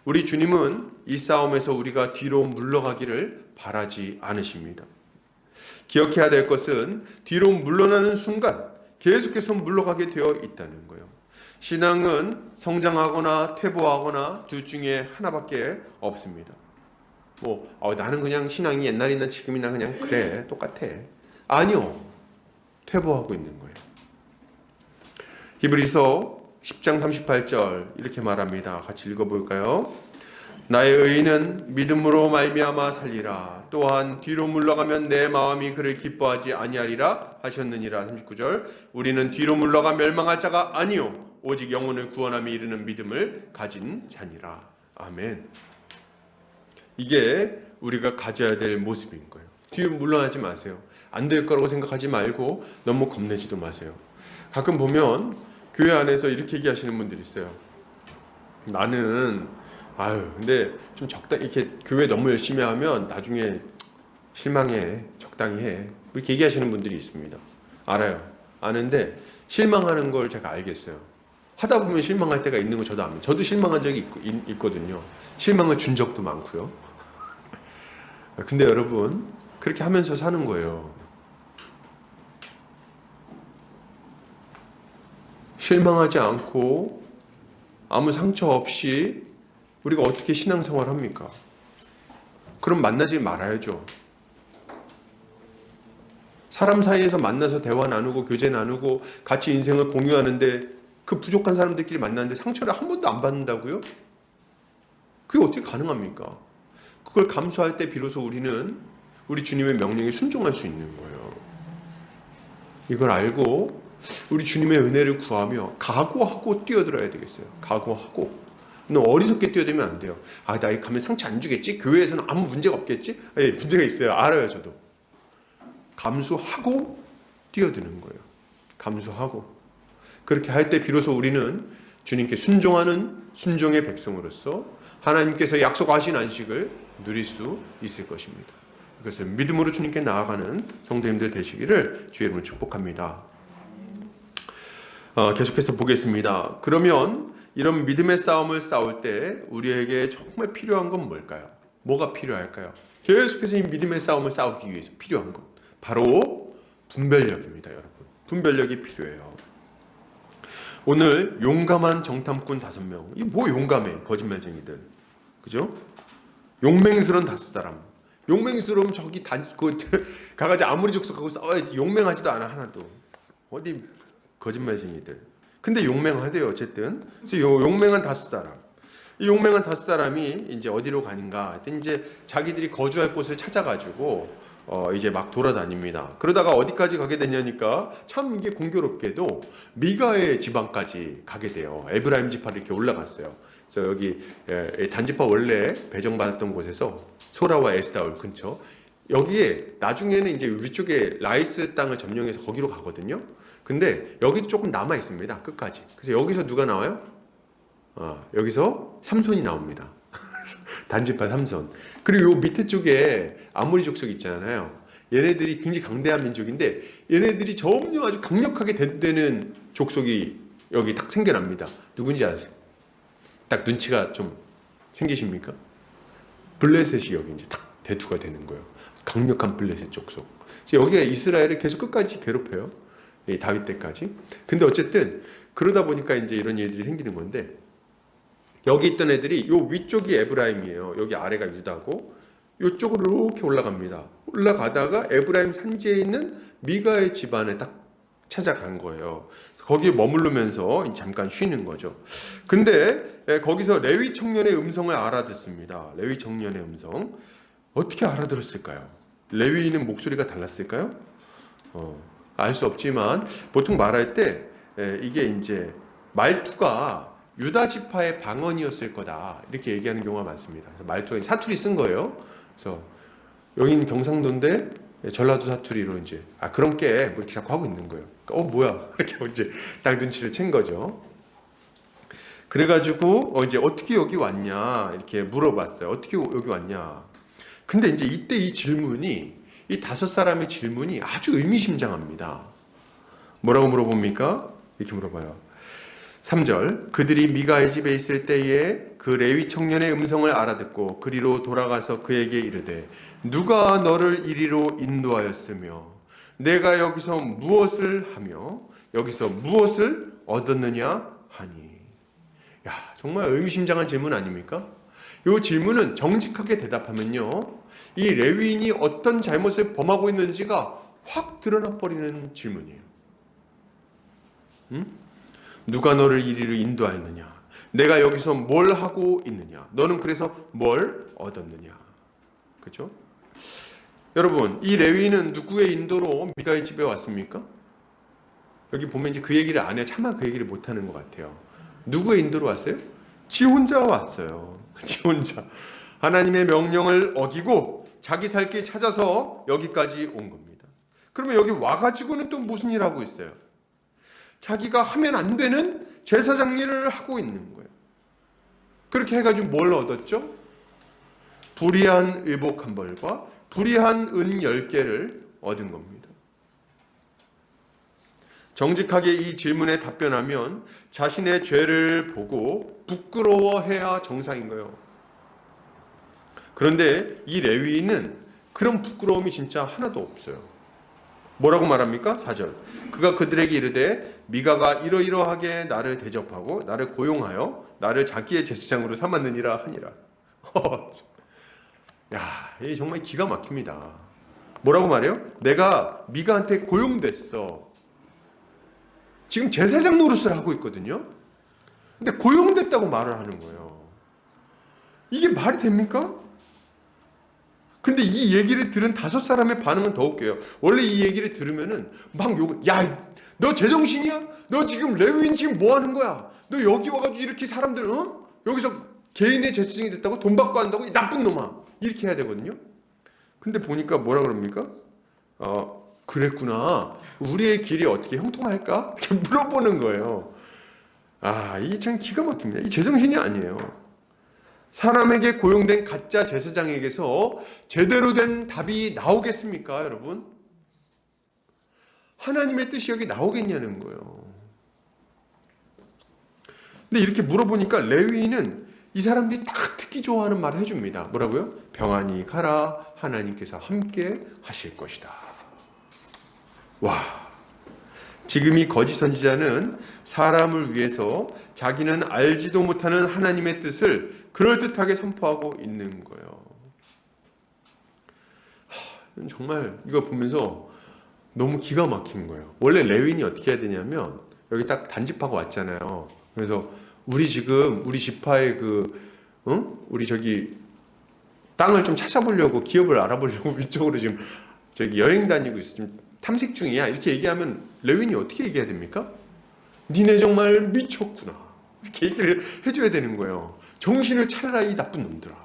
우리 주님은 이 싸움에서 우리가 뒤로 물러가기를 바라지 않으십니다. 기억해야 될 것은 뒤로 물러나는 순간 계속해서 물러가게 되어 있다는 거예요. 신앙은 성장하거나 퇴보하거나 둘 중에 하나밖에 없습니다. 나는 그냥 신앙이 옛날이나 지금이나 그냥 그래, 똑같아. 아니요. 퇴보하고 있는 거예요. 히브리서 10장 38절 이렇게 말합니다. 같이 읽어볼까요? 나의 의인은 믿음으로 말미암아 살리라. 또한 뒤로 물러가면 내 마음이 그를 기뻐하지 아니하리라 하셨느니라. 39절 우리는 뒤로 물러가 멸망할 자가 아니요 오직 영혼을 구원함에 이르는 믿음을 가진 자니라. 아멘. 이게 우리가 가져야 될 모습인 거예요. 뒤로 물러나지 마세요. 안 될 거라고 생각하지 말고 너무 겁내지도 마세요. 가끔 보면 교회 안에서 이렇게 얘기하시는 분들이 있어요. 나는 근데 좀 적당히 이렇게 교회 너무 열심히 하면 나중에 실망해. 적당히 해. 이렇게 얘기하시는 분들이 있습니다. 알아요. 아는데 실망하는 걸 제가 알겠어요. 하다 보면 실망할 때가 있는 거 저도 압니다. 저도 실망한 적이 있거든요. 실망을 준 적도 많고요. 근데 여러분, 그렇게 하면서 사는 거예요. 실망하지 않고 아무 상처 없이 우리가 어떻게 신앙생활 합니까? 그럼 만나지 말아야죠. 사람 사이에서 만나서 대화 나누고 교제 나누고 같이 인생을 공유하는데 그 부족한 사람들끼리 만나는데 상처를 한 번도 안 받는다고요? 그게 어떻게 가능합니까? 그걸 감수할 때 비로소 우리는 우리 주님의 명령에 순종할 수 있는 거예요. 이걸 알고 우리 주님의 은혜를 구하며 각오하고 뛰어들어야 되겠어요. 각오하고. 너무 어리석게 뛰어들면 안 돼요. 나 가면 상처 안 주겠지? 교회에서는 아무 문제가 없겠지? 문제가 있어요. 알아요, 저도. 감수하고 뛰어드는 거예요. 감수하고. 그렇게 할 때 비로소 우리는 주님께 순종하는 순종의 백성으로서 하나님께서 약속하신 안식을 누릴 수 있을 것입니다. 그것을 믿음으로 주님께 나아가는 성도님들 되시기를 주의 이름으로 축복합니다. 계속해서 보겠습니다. 그러면 이런 믿음의 싸움을 싸울 때 우리에게 정말 필요한 건 뭘까요? 뭐가 필요할까요? 계속해서 이 믿음의 싸움을 싸우기 위해서 필요한 것, 바로 분별력입니다. 여러분, 분별력이 필요해요. 오늘 용감한 정탐꾼 5명. 이 뭐 용감해, 거짓말쟁이들, 그죠? 용맹스러운 5사람. 용맹스러움 저기 가가지 아무리 족속하고 싸워야지. 용맹하지도 않아 하나도. 어디 거짓말쟁이들. 근데 용맹하대요. 어쨌든. 그래서 용맹한 5사람. 이 용맹한 5사람이 이제 어디로 가는가? 이제 자기들이 거주할 곳을 찾아가지고 이제 막 돌아다닙니다. 그러다가 어디까지 가게 되냐니까 참 이게 공교롭게도 미가의 지방까지 가게 돼요. 에브라임 지파를 이렇게 올라갔어요. 그래서 여기 단지파 원래 배정받았던 곳에서 소라와 에스다올 근처, 여기에 나중에는 이제 위쪽에 라이스 땅을 점령해서 거기로 가거든요. 근데 여기도 조금 남아 있습니다. 끝까지. 그래서 여기서 누가 나와요? 여기서 삼손이 나옵니다. 단지파 삼손. 그리고 요 밑에 쪽에 아모리 족속 있잖아요. 얘네들이 굉장히 강대한 민족인데 얘네들이 점점 아주 강력하게 대두되는 족속이 여기 딱 생겨납니다. 누군지 아세요? 딱 눈치가 좀 생기십니까? 블레셋이 여기 이제 딱 대두가 되는 거예요. 강력한 블레셋 족속. 여기가 이스라엘을 계속 끝까지 괴롭혀요. 다윗 때까지. 근데 어쨌든 그러다 보니까 이제 이런 일들이 생기는 건데, 여기 있던 애들이 요 위쪽이 에브라임이에요. 여기 아래가 유다고, 요쪽으로 이렇게 올라갑니다. 올라가다가 에브라임 산지에 있는 미가의 집안에 딱 찾아간 거예요. 거기에 머무르면서 잠깐 쉬는 거죠. 근데 거기서 레위 청년의 음성을 알아듣습니다. 레위 청년의 음성. 어떻게 알아들었을까요? 레위인은 목소리가 달랐을까요? 알 수 없지만 보통 말할 때 이게 이제 말투가 유다 지파의 방언이었을 거다, 이렇게 얘기하는 경우가 많습니다. 말투가 사투리 쓴 거예요. 그래서 여기는 경상도인데 전라도 사투리로 이제 그런 게 뭐 이렇게 자꾸 하고 있는 거예요. 그러니까 뭐야 이렇게 이제 딱 눈치를 챈 거죠. 그래가지고 이제 어떻게 여기 왔냐 이렇게 물어봤어요. 어떻게 여기 왔냐. 근데 이제 이때 이 질문이, 이 5사람의 질문이 아주 의미심장합니다. 뭐라고 물어봅니까? 이렇게 물어봐요. 3절, 그들이 미가의 집에 있을 때에 그 레위 청년의 음성을 알아듣고 그리로 돌아가서 그에게 이르되 누가 너를 이리로 인도하였으며 내가 여기서 무엇을 하며 여기서 무엇을 얻었느냐 하니. 야, 정말 의미심장한 질문 아닙니까? 이 질문은 정직하게 대답하면요, 이 레위인이 어떤 잘못을 범하고 있는지가 확 드러나 버리는 질문이에요. 누가 너를 이리로 인도하였느냐? 내가 여기서 뭘 하고 있느냐? 너는 그래서 뭘 얻었느냐? 그렇죠? 여러분, 이 레위인은 누구의 인도로 미가의 집에 왔습니까? 여기 보면 이제 그 얘기를 안 해요. 차마 그 얘기를 못 하는 것 같아요. 누구의 인도로 왔어요? 지 혼자 왔어요. 지 혼자. 하나님의 명령을 어기고 자기 살 길 찾아서 여기까지 온 겁니다. 그러면 여기 와가지고는 또 무슨 일 하고 있어요? 자기가 하면 안 되는 제사장 일을 하고 있는 거예요. 그렇게 해가지고 뭘 얻었죠? 불의한 의복 한 벌과 불의한 은 10개를 얻은 겁니다. 정직하게 이 질문에 답변하면 자신의 죄를 보고 부끄러워해야 정상인 거예요. 그런데 이 레위인은 그런 부끄러움이 진짜 하나도 없어요. 뭐라고 말합니까? 4절. 그가 그들에게 이르되 미가가 이러이러하게 나를 대접하고 나를 고용하여 나를 자기의 제사장으로 삼았느니라 하니라. 야, 이게 정말 기가 막힙니다. 뭐라고 말해요? 내가 미가한테 고용됐어. 지금 제사장 노릇을 하고 있거든요. 근데 고용됐다고 말을 하는 거예요. 이게 말이 됩니까? 근데 이 얘기를 들은 5사람의 반응은 더 웃겨요. 원래 이 얘기를 들으면은 막 욕을, 야, 너 제정신이야? 너 지금 레위인 지금 뭐 하는 거야? 너 여기 와가지고 이렇게 사람들, 여기서 개인의 제사장이 됐다고 돈 받고 한다고? 이 나쁜 놈아. 이렇게 해야 되거든요. 근데 보니까 뭐라 그럽니까? 그랬구나. 우리의 길이 어떻게 형통할까? 이렇게 물어보는 거예요. 이게 참 기가 막힙니다. 이 제정신이 아니에요. 사람에게 고용된 가짜 제사장에게서 제대로 된 답이 나오겠습니까, 여러분? 하나님의 뜻이 여기 나오겠냐는 거예요. 근데 이렇게 물어보니까 레위인은 이 사람들이 딱 듣기 좋아하는 말을 해줍니다. 뭐라고요? 평안히 가라. 하나님께서 함께 하실 것이다. 와, 지금 이 거짓 선지자는 사람을 위해서 자기는 알지도 못하는 하나님의 뜻을 그럴듯하게 선포하고 있는 거예요. 정말 이거 보면서 너무 기가 막힌 거예요. 원래 레위인이 어떻게 해야 되냐면 여기 딱 단집하고 왔잖아요. 그래서 우리 지금 우리 지파의 우리 저기 땅을 좀 찾아보려고, 기업을 알아보려고 위쪽으로 지금 저기 여행 다니고 있어. 지금 탐색 중이야. 이렇게 얘기하면 레위인이 어떻게 얘기해야 됩니까? 니네 정말 미쳤구나. 이렇게 얘기를 해줘야 되는 거예요. 정신을 차려라 이 나쁜 놈들아.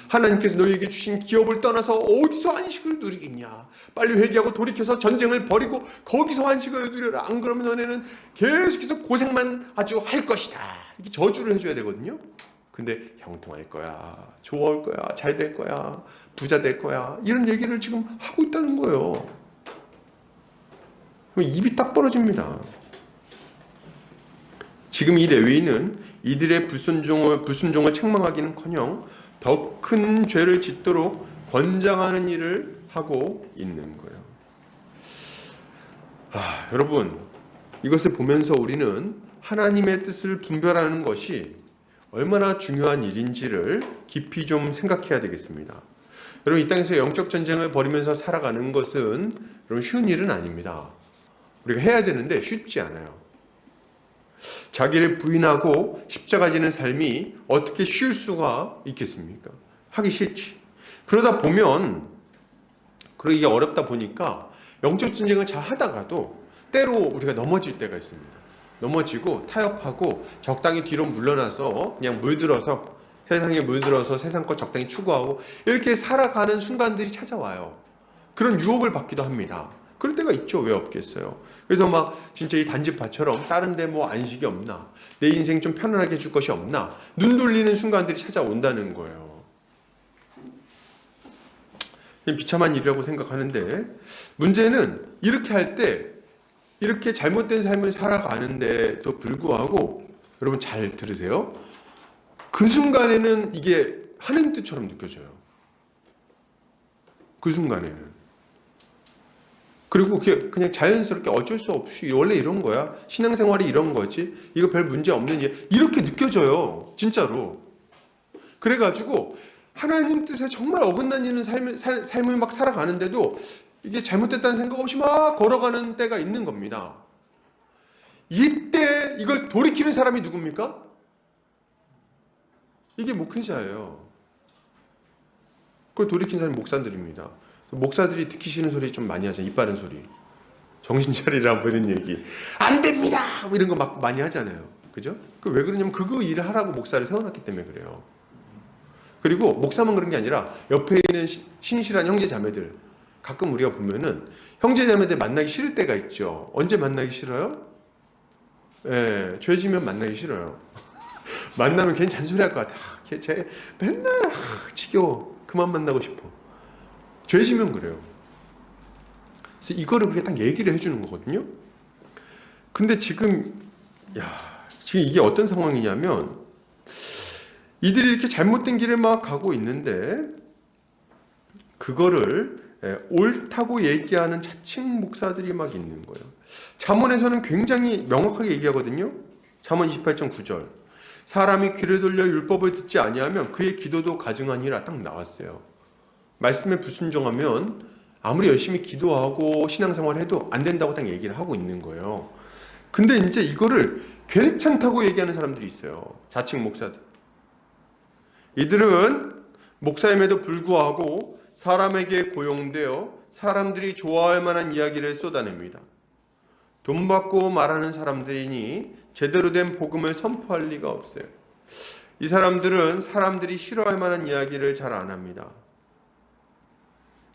하나님께서 너희에게 주신 기업을 떠나서 어디서 안식을 누리겠냐. 빨리 회개하고 돌이켜서 전쟁을 벌이고 거기서 안식을 누려라. 안 그러면 너네는 계속해서 고생만 아주 할 것이다. 이렇게 저주를 해줘야 되거든요. 근데 형통할 거야, 좋을 거야, 잘 될 거야, 부자 될 거야, 이런 얘기를 지금 하고 있다는 거예요. 입이 딱 벌어집니다. 지금 이 레위인은 이들의 불순종을 책망하기는커녕 더 큰 죄를 짓도록 권장하는 일을 하고 있는 거예요. 여러분, 이것을 보면서 우리는 하나님의 뜻을 분별하는 것이 얼마나 중요한 일인지를 깊이 좀 생각해야 되겠습니다. 여러분, 이 땅에서 영적 전쟁을 벌이면서 살아가는 것은 여러분 쉬운 일은 아닙니다. 우리가 해야 되는데 쉽지 않아요. 자기를 부인하고 십자가 지는 삶이 어떻게 쉬울 수가 있겠습니까? 하기 싫지. 그러다 보면, 그리고 이게 어렵다 보니까 영적 전쟁을 잘 하다가도 때로 우리가 넘어질 때가 있습니다. 넘어지고 타협하고 적당히 뒤로 물러나서 그냥 물들어서 세상에 물들어서 세상 것 적당히 추구하고 이렇게 살아가는 순간들이 찾아와요. 그런 유혹을 받기도 합니다. 그럴 때가 있죠. 왜 없겠어요. 그래서 막 진짜 이 단지파처럼 다른 데 뭐 안식이 없나, 내 인생 좀 편안하게 해줄 것이 없나, 눈 돌리는 순간들이 찾아온다는 거예요. 비참한 일이라고 생각하는데, 문제는 이렇게 할 때 이렇게 잘못된 삶을 살아가는데도 불구하고, 여러분 잘 들으세요. 그 순간에는 이게 하나님 뜻처럼 느껴져요. 그 순간에는. 그리고 그냥 자연스럽게 어쩔 수 없이 원래 이런 거야. 신앙생활이 이런 거지. 이거 별 문제 없는 일. 이렇게 느껴져요. 진짜로. 그래가지고 하나님 뜻에 정말 어긋나는 삶을 막 살아가는데도 이게 잘못됐다는 생각 없이 막 걸어가는 때가 있는 겁니다. 이때 이걸 돌이키는 사람이 누굽니까? 이게 목회자예요. 그걸 돌이킨 사람이 목사들입니다. 목사들이 듣기 싫은 소리 좀 많이 하잖아요. 입 바른 소리. 정신 차리라 뭐 이런 얘기. 안 됩니다! 뭐 이런 거 막 많이 하잖아요. 그죠? 왜 그러냐면 그거 일을 하라고 목사를 세워놨기 때문에 그래요. 그리고 목사만 그런 게 아니라 옆에 있는 신실한 형제 자매들, 가끔 우리가 보면은 형제 자매들 만나기 싫을 때가 있죠. 언제 만나기 싫어요? 예, 죄 지면 만나기 싫어요. 만나면 괜히 잔소리할 것 같아. 쟤 맨날 지겨워. 그만 만나고 싶어. 죄 지면 그래요. 그래서 이거를 그렇게 딱 얘기를 해주는 거거든요. 근데 지금 이게 어떤 상황이냐면 이들이 이렇게 잘못된 길을 막 가고 있는데 그거를 옳다고 얘기하는 자칭 목사들이 막 있는 거예요. 잠언에서는 굉장히 명확하게 얘기하거든요. 잠언 28.9절. 사람이 귀를 돌려 율법을 듣지 아니하면 그의 기도도 가증하니라 딱 나왔어요. 말씀에 불순종하면 아무리 열심히 기도하고 신앙생활 해도 안 된다고 딱 얘기를 하고 있는 거예요. 근데 이제 이거를 괜찮다고 얘기하는 사람들이 있어요. 자칭 목사들. 이들은 목사임에도 불구하고 사람에게 고용되어 사람들이 좋아할 만한 이야기를 쏟아냅니다. 돈 받고 말하는 사람들이니 제대로 된 복음을 선포할 리가 없어요. 이 사람들은 사람들이 싫어할 만한 이야기를 잘 안 합니다.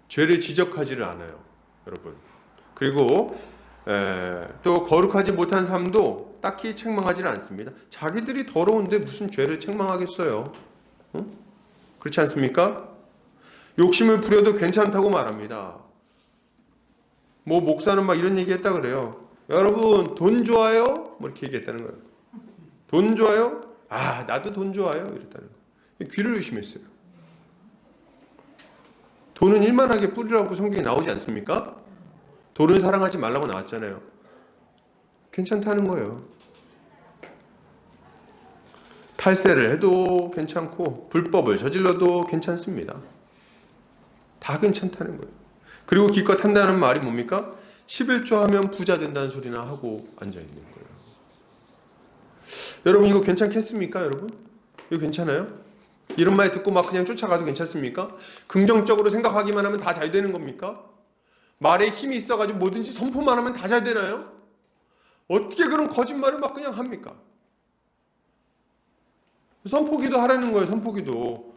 죄를 지적하지를 않아요, 여러분. 그리고 또 거룩하지 못한 삶도 딱히 책망하지는 않습니다. 자기들이 더러운데 무슨 죄를 책망하겠어요? 응? 그렇지 않습니까? 욕심을 부려도 괜찮다고 말합니다. 뭐 목사는 막 이런 얘기 했다 그래요. 여러분 돈 좋아요? 뭐 이렇게 얘기했다는 거예요. 돈 좋아요? 아 나도 돈 좋아요. 이랬다는 거예요. 귀를 의심했어요. 돈은 일만하게 뿌리라고 성경에 나오지 않습니까? 돈을 사랑하지 말라고 나왔잖아요. 괜찮다는 거예요. 탈세를 해도 괜찮고 불법을 저질러도 괜찮습니다. 다 괜찮다는 거예요. 그리고 기껏 한다는 말이 뭡니까? 11조 하면 부자 된다는 소리나 하고 앉아있는 거예요. 여러분 이거 괜찮겠습니까? 여러분? 이거 괜찮아요? 이런 말 듣고 막 그냥 쫓아가도 괜찮습니까? 긍정적으로 생각하기만 하면 다 잘 되는 겁니까? 말에 힘이 있어가지고 뭐든지 선포만 하면 다 잘 되나요? 어떻게 그런 거짓말을 막 그냥 합니까? 선포기도 하라는 거예요. 선포기도.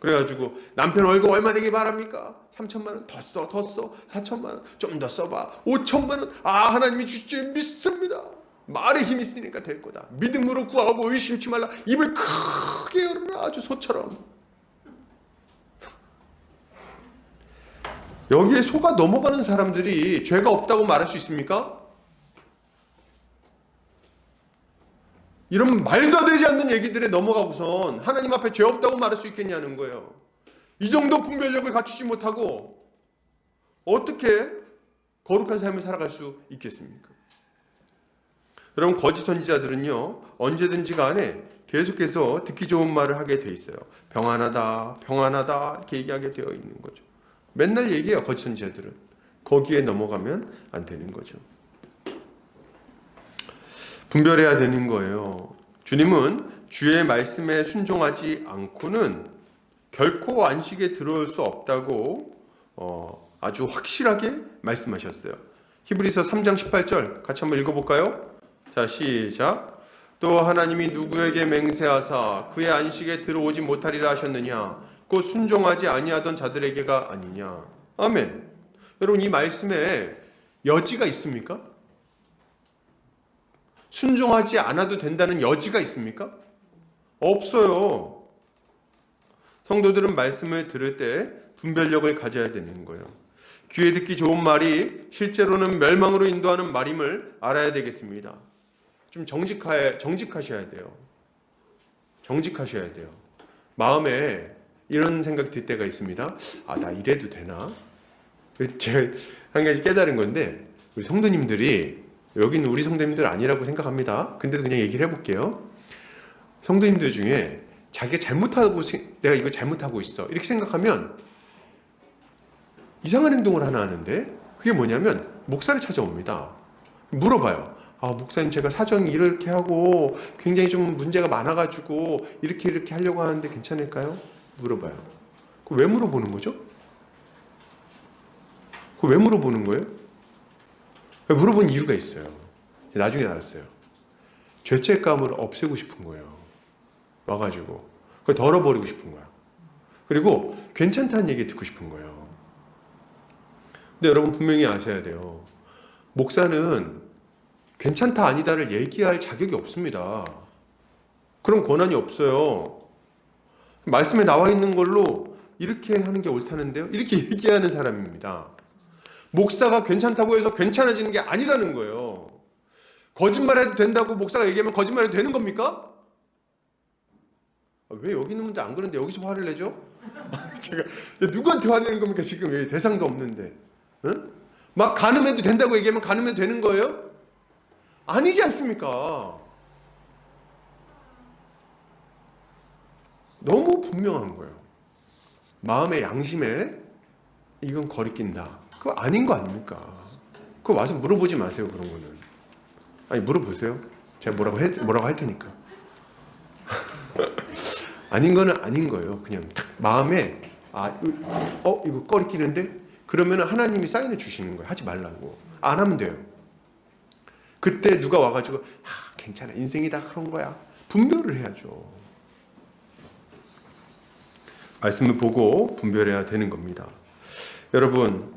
그래가지고 남편 월급 얼마 되길 바랍니까? 3천만 원 더 써, 더 써. 4천만 원 좀 더 써봐. 5천만 원. 아 하나님이 주지 믿습니다. 말에 힘이 있으니까 될 거다. 믿음으로 구하고 의심치 말라. 입을 크게 열어라. 아주 소처럼. 여기에 속아 넘어가는 사람들이 죄가 없다고 말할 수 있습니까? 이런 말도 되지 않는 얘기들에 넘어가고선 하나님 앞에 죄 없다고 말할 수 있겠냐는 거예요. 이 정도 분별력을 갖추지 못하고 어떻게 거룩한 삶을 살아갈 수 있겠습니까? 여러분 거짓 선지자들은요 언제든지 간에 계속해서 듣기 좋은 말을 하게 돼 있어요. 평안하다 평안하다 이렇게 얘기하게 되어 있는 거죠. 맨날 얘기해요. 거짓 선지자들은. 거기에 넘어가면 안 되는 거죠. 분별해야 되는 거예요. 주님은 주의 말씀에 순종하지 않고는 결코 안식에 들어올 수 없다고 아주 확실하게 말씀하셨어요. 히브리서 3장 18절 같이 한번 읽어볼까요? 자 시작. 또 하나님이 누구에게 맹세하사 그의 안식에 들어오지 못하리라 하셨느냐 곧 순종하지 아니하던 자들에게가 아니냐. 아멘. 여러분 이 말씀에 여지가 있습니까? 순종하지 않아도 된다는 여지가 있습니까? 없어요. 성도들은 말씀을 들을 때 분별력을 가져야 되는 거예요. 귀에 듣기 좋은 말이 실제로는 멸망으로 인도하는 말임을 알아야 되겠습니다. 좀 정직하셔야 돼요. 정직하셔야 돼요. 마음에 이런 생각이 들 때가 있습니다. 아, 나 이래도 되나? 제가 한 가지 깨달은 건데 우리 성도님들이 여기는 우리 성도님들 아니라고 생각합니다. 근데도 그냥 얘기를 해볼게요. 성도님들 중에 자기가 잘못하고 내가 이거 잘못하고 있어 이렇게 생각하면 이상한 행동을 하나 하는데 그게 뭐냐면 목사를 찾아옵니다. 물어봐요. 아 목사님 제가 사정이 이렇게 하고 굉장히 좀 문제가 많아가지고 이렇게 하려고 하는데 괜찮을까요? 물어봐요. 그거 왜 물어보는 거죠? 그거 왜 물어보는 거예요? 물어본 이유가 있어요. 나중에 알았어요. 죄책감을 없애고 싶은 거예요. 와가지고 그걸 덜어버리고 싶은 거야. 그리고 괜찮다는 얘기 듣고 싶은 거예요. 근데 여러분 분명히 아셔야 돼요. 목사는 괜찮다 아니다를 얘기할 자격이 없습니다. 그런 권한이 없어요. 말씀에 나와 있는 걸로 이렇게 하는 게 옳다는데요. 이렇게 얘기하는 사람입니다. 목사가 괜찮다고 해서 괜찮아지는 게 아니라는 거예요. 거짓말해도 된다고 목사가 얘기하면 거짓말해도 되는 겁니까? 왜 여기 있는 분들 안 그런데 여기서 화를 내죠? 제가 누구한테 화내는 겁니까? 지금 왜 대상도 없는데. 응? 막 간음해도 된다고 얘기하면 간음해도 되는 거예요? 아니지 않습니까? 너무 분명한 거예요. 마음의 양심에 이건 거리낀다. 그거 아닌 거 아닙니까? 그거 와서 물어보지 마세요. 그런 거는. 아니 물어보세요. 제가 뭐라고 할 테니까. 아닌 거는 아닌 거예요. 그냥 딱 마음에 이거 꺼리끼는데 그러면 하나님이 사인을 주시는 거예요. 하지 말라고. 안 하면 돼요. 그때 누가 와가지고 괜찮아 인생이다 그런 거야. 분별을 해야죠. 말씀을 보고 분별해야 되는 겁니다. 여러분,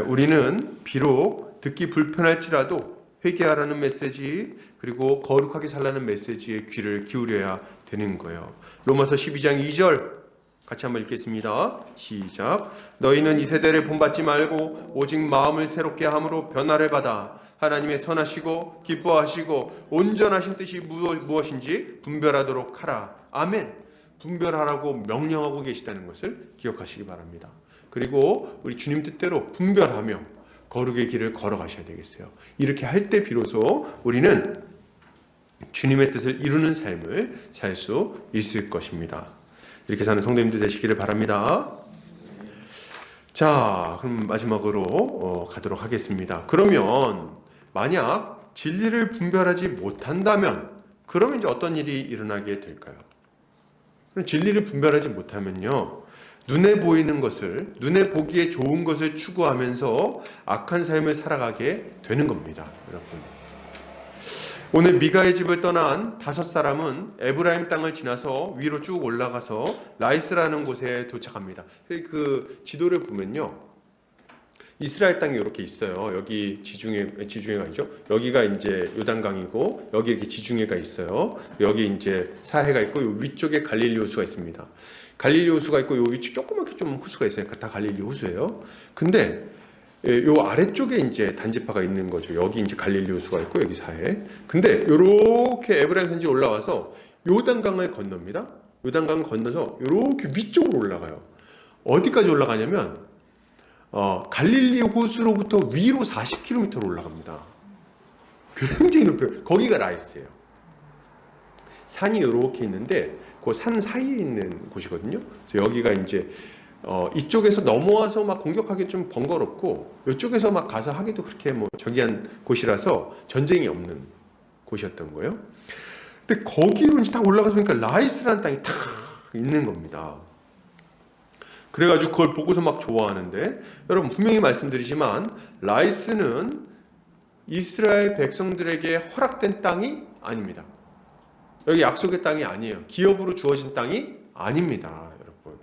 우리는 비록 듣기 불편할지라도 회개하라는 메시지 그리고 거룩하게 살라는 메시지에 귀를 기울여야 되는 거예요. 로마서 12장 2절 같이 한번 읽겠습니다. 시작. 너희는 이 세대를 본받지 말고 오직 마음을 새롭게 함으로 변화를 받아 하나님의 선하시고 기뻐하시고 온전하신 뜻이 무엇인지 분별하도록 하라. 아멘. 분별하라고 명령하고 계시다는 것을 기억하시기 바랍니다. 그리고 우리 주님 뜻대로 분별하며 거룩의 길을 걸어가셔야 되겠어요. 이렇게 할 때 비로소 우리는 주님의 뜻을 이루는 삶을 살 수 있을 것입니다. 이렇게 사는 성도님들 되시기를 바랍니다. 자, 그럼 마지막으로 가도록 하겠습니다. 그러면 만약 진리를 분별하지 못한다면 그러면 이제 어떤 일이 일어나게 될까요? 그럼 진리를 분별하지 못하면요, 눈에 보이는 것을, 눈에 보기에 좋은 것을 추구하면서 악한 삶을 살아가게 되는 겁니다, 여러분. 오늘 미가의 집을 떠난 5사람은 에브라임 땅을 지나서 위로 쭉 올라가서 라이스라는 곳에 도착합니다. 그 지도를 보면요, 이스라엘 땅이 이렇게 있어요. 여기 지중해가 있죠. 여기가 이제 요단강이고 여기 이렇게 지중해가 있어요. 여기 이제 사해가 있고 요 위쪽에 갈릴리 호수가 있습니다. 갈릴리 호수가 있고 요 위쪽 조그맣게 좀 호수가 있어요. 다 갈릴리 호수예요. 근데 요 아래쪽에 이제 단지파가 있는 거죠. 여기 이제 갈릴리 호수가 있고 여기 사해. 근데 요렇게 에브라임 산지 올라와서 요단강을 건넙니다. 요단강을 건너서 요렇게 위쪽으로 올라가요. 어디까지 올라가냐면 갈릴리 호수로부터 위로 40km로 올라갑니다. 굉장히 높아요. 거기가 라이스예요. 산이 이렇게 있는데 그 산 사이에 있는 곳이거든요. 그래서 여기가 이제 이쪽에서 넘어와서 막 공격하기 좀 번거롭고 이쪽에서 막 가서 하기도 그렇게 뭐 저기한 곳이라서 전쟁이 없는 곳이었던 거예요. 근데 거기로 이제 딱 올라가서 보니까 라이스라는 땅이 탁 있는 겁니다. 그래가지고 그걸 보고서 막 좋아하는데, 여러분 분명히 말씀드리지만 라이스는 이스라엘 백성들에게 허락된 땅이 아닙니다. 여기 약속의 땅이 아니에요. 기업으로 주어진 땅이 아닙니다, 여러분.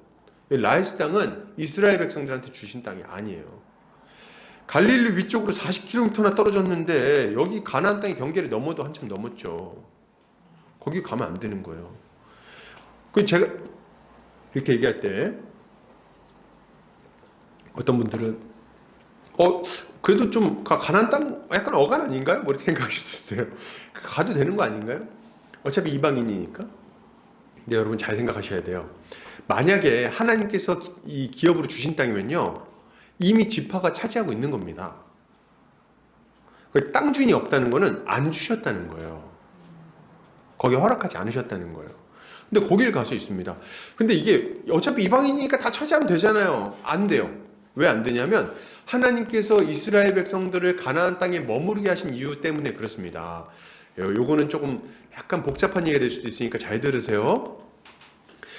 라이스 땅은 이스라엘 백성들한테 주신 땅이 아니에요. 갈릴리 위쪽으로 40km나 떨어졌는데 여기 가나안 땅의 경계를 넘어도 한참 넘었죠. 거기 가면 안 되는 거예요. 그 제가 이렇게 얘기할 때 어떤 분들은 그래도 좀 가나안 땅 약간 어간 아닌가요? 뭐 이렇게 생각하실 수 있어요. 가도 되는 거 아닌가요? 어차피 이방인이니까. 근데 여러분 잘 생각하셔야 돼요. 만약에 하나님께서 이 기업으로 주신 땅이면요, 이미 지파가 차지하고 있는 겁니다. 땅 주인이 없다는 거는 안 주셨다는 거예요. 거기 허락하지 않으셨다는 거예요. 근데 거기를 갈 수 있습니다. 근데 이게 어차피 이방인이니까 다 차지하면 되잖아요. 안 돼요. 왜 안 되냐면 하나님께서 이스라엘 백성들을 가나안 땅에 머무르게 하신 이유 때문에 그렇습니다. 요거는 조금 약간 복잡한 얘기가 될 수도 있으니까 잘 들으세요.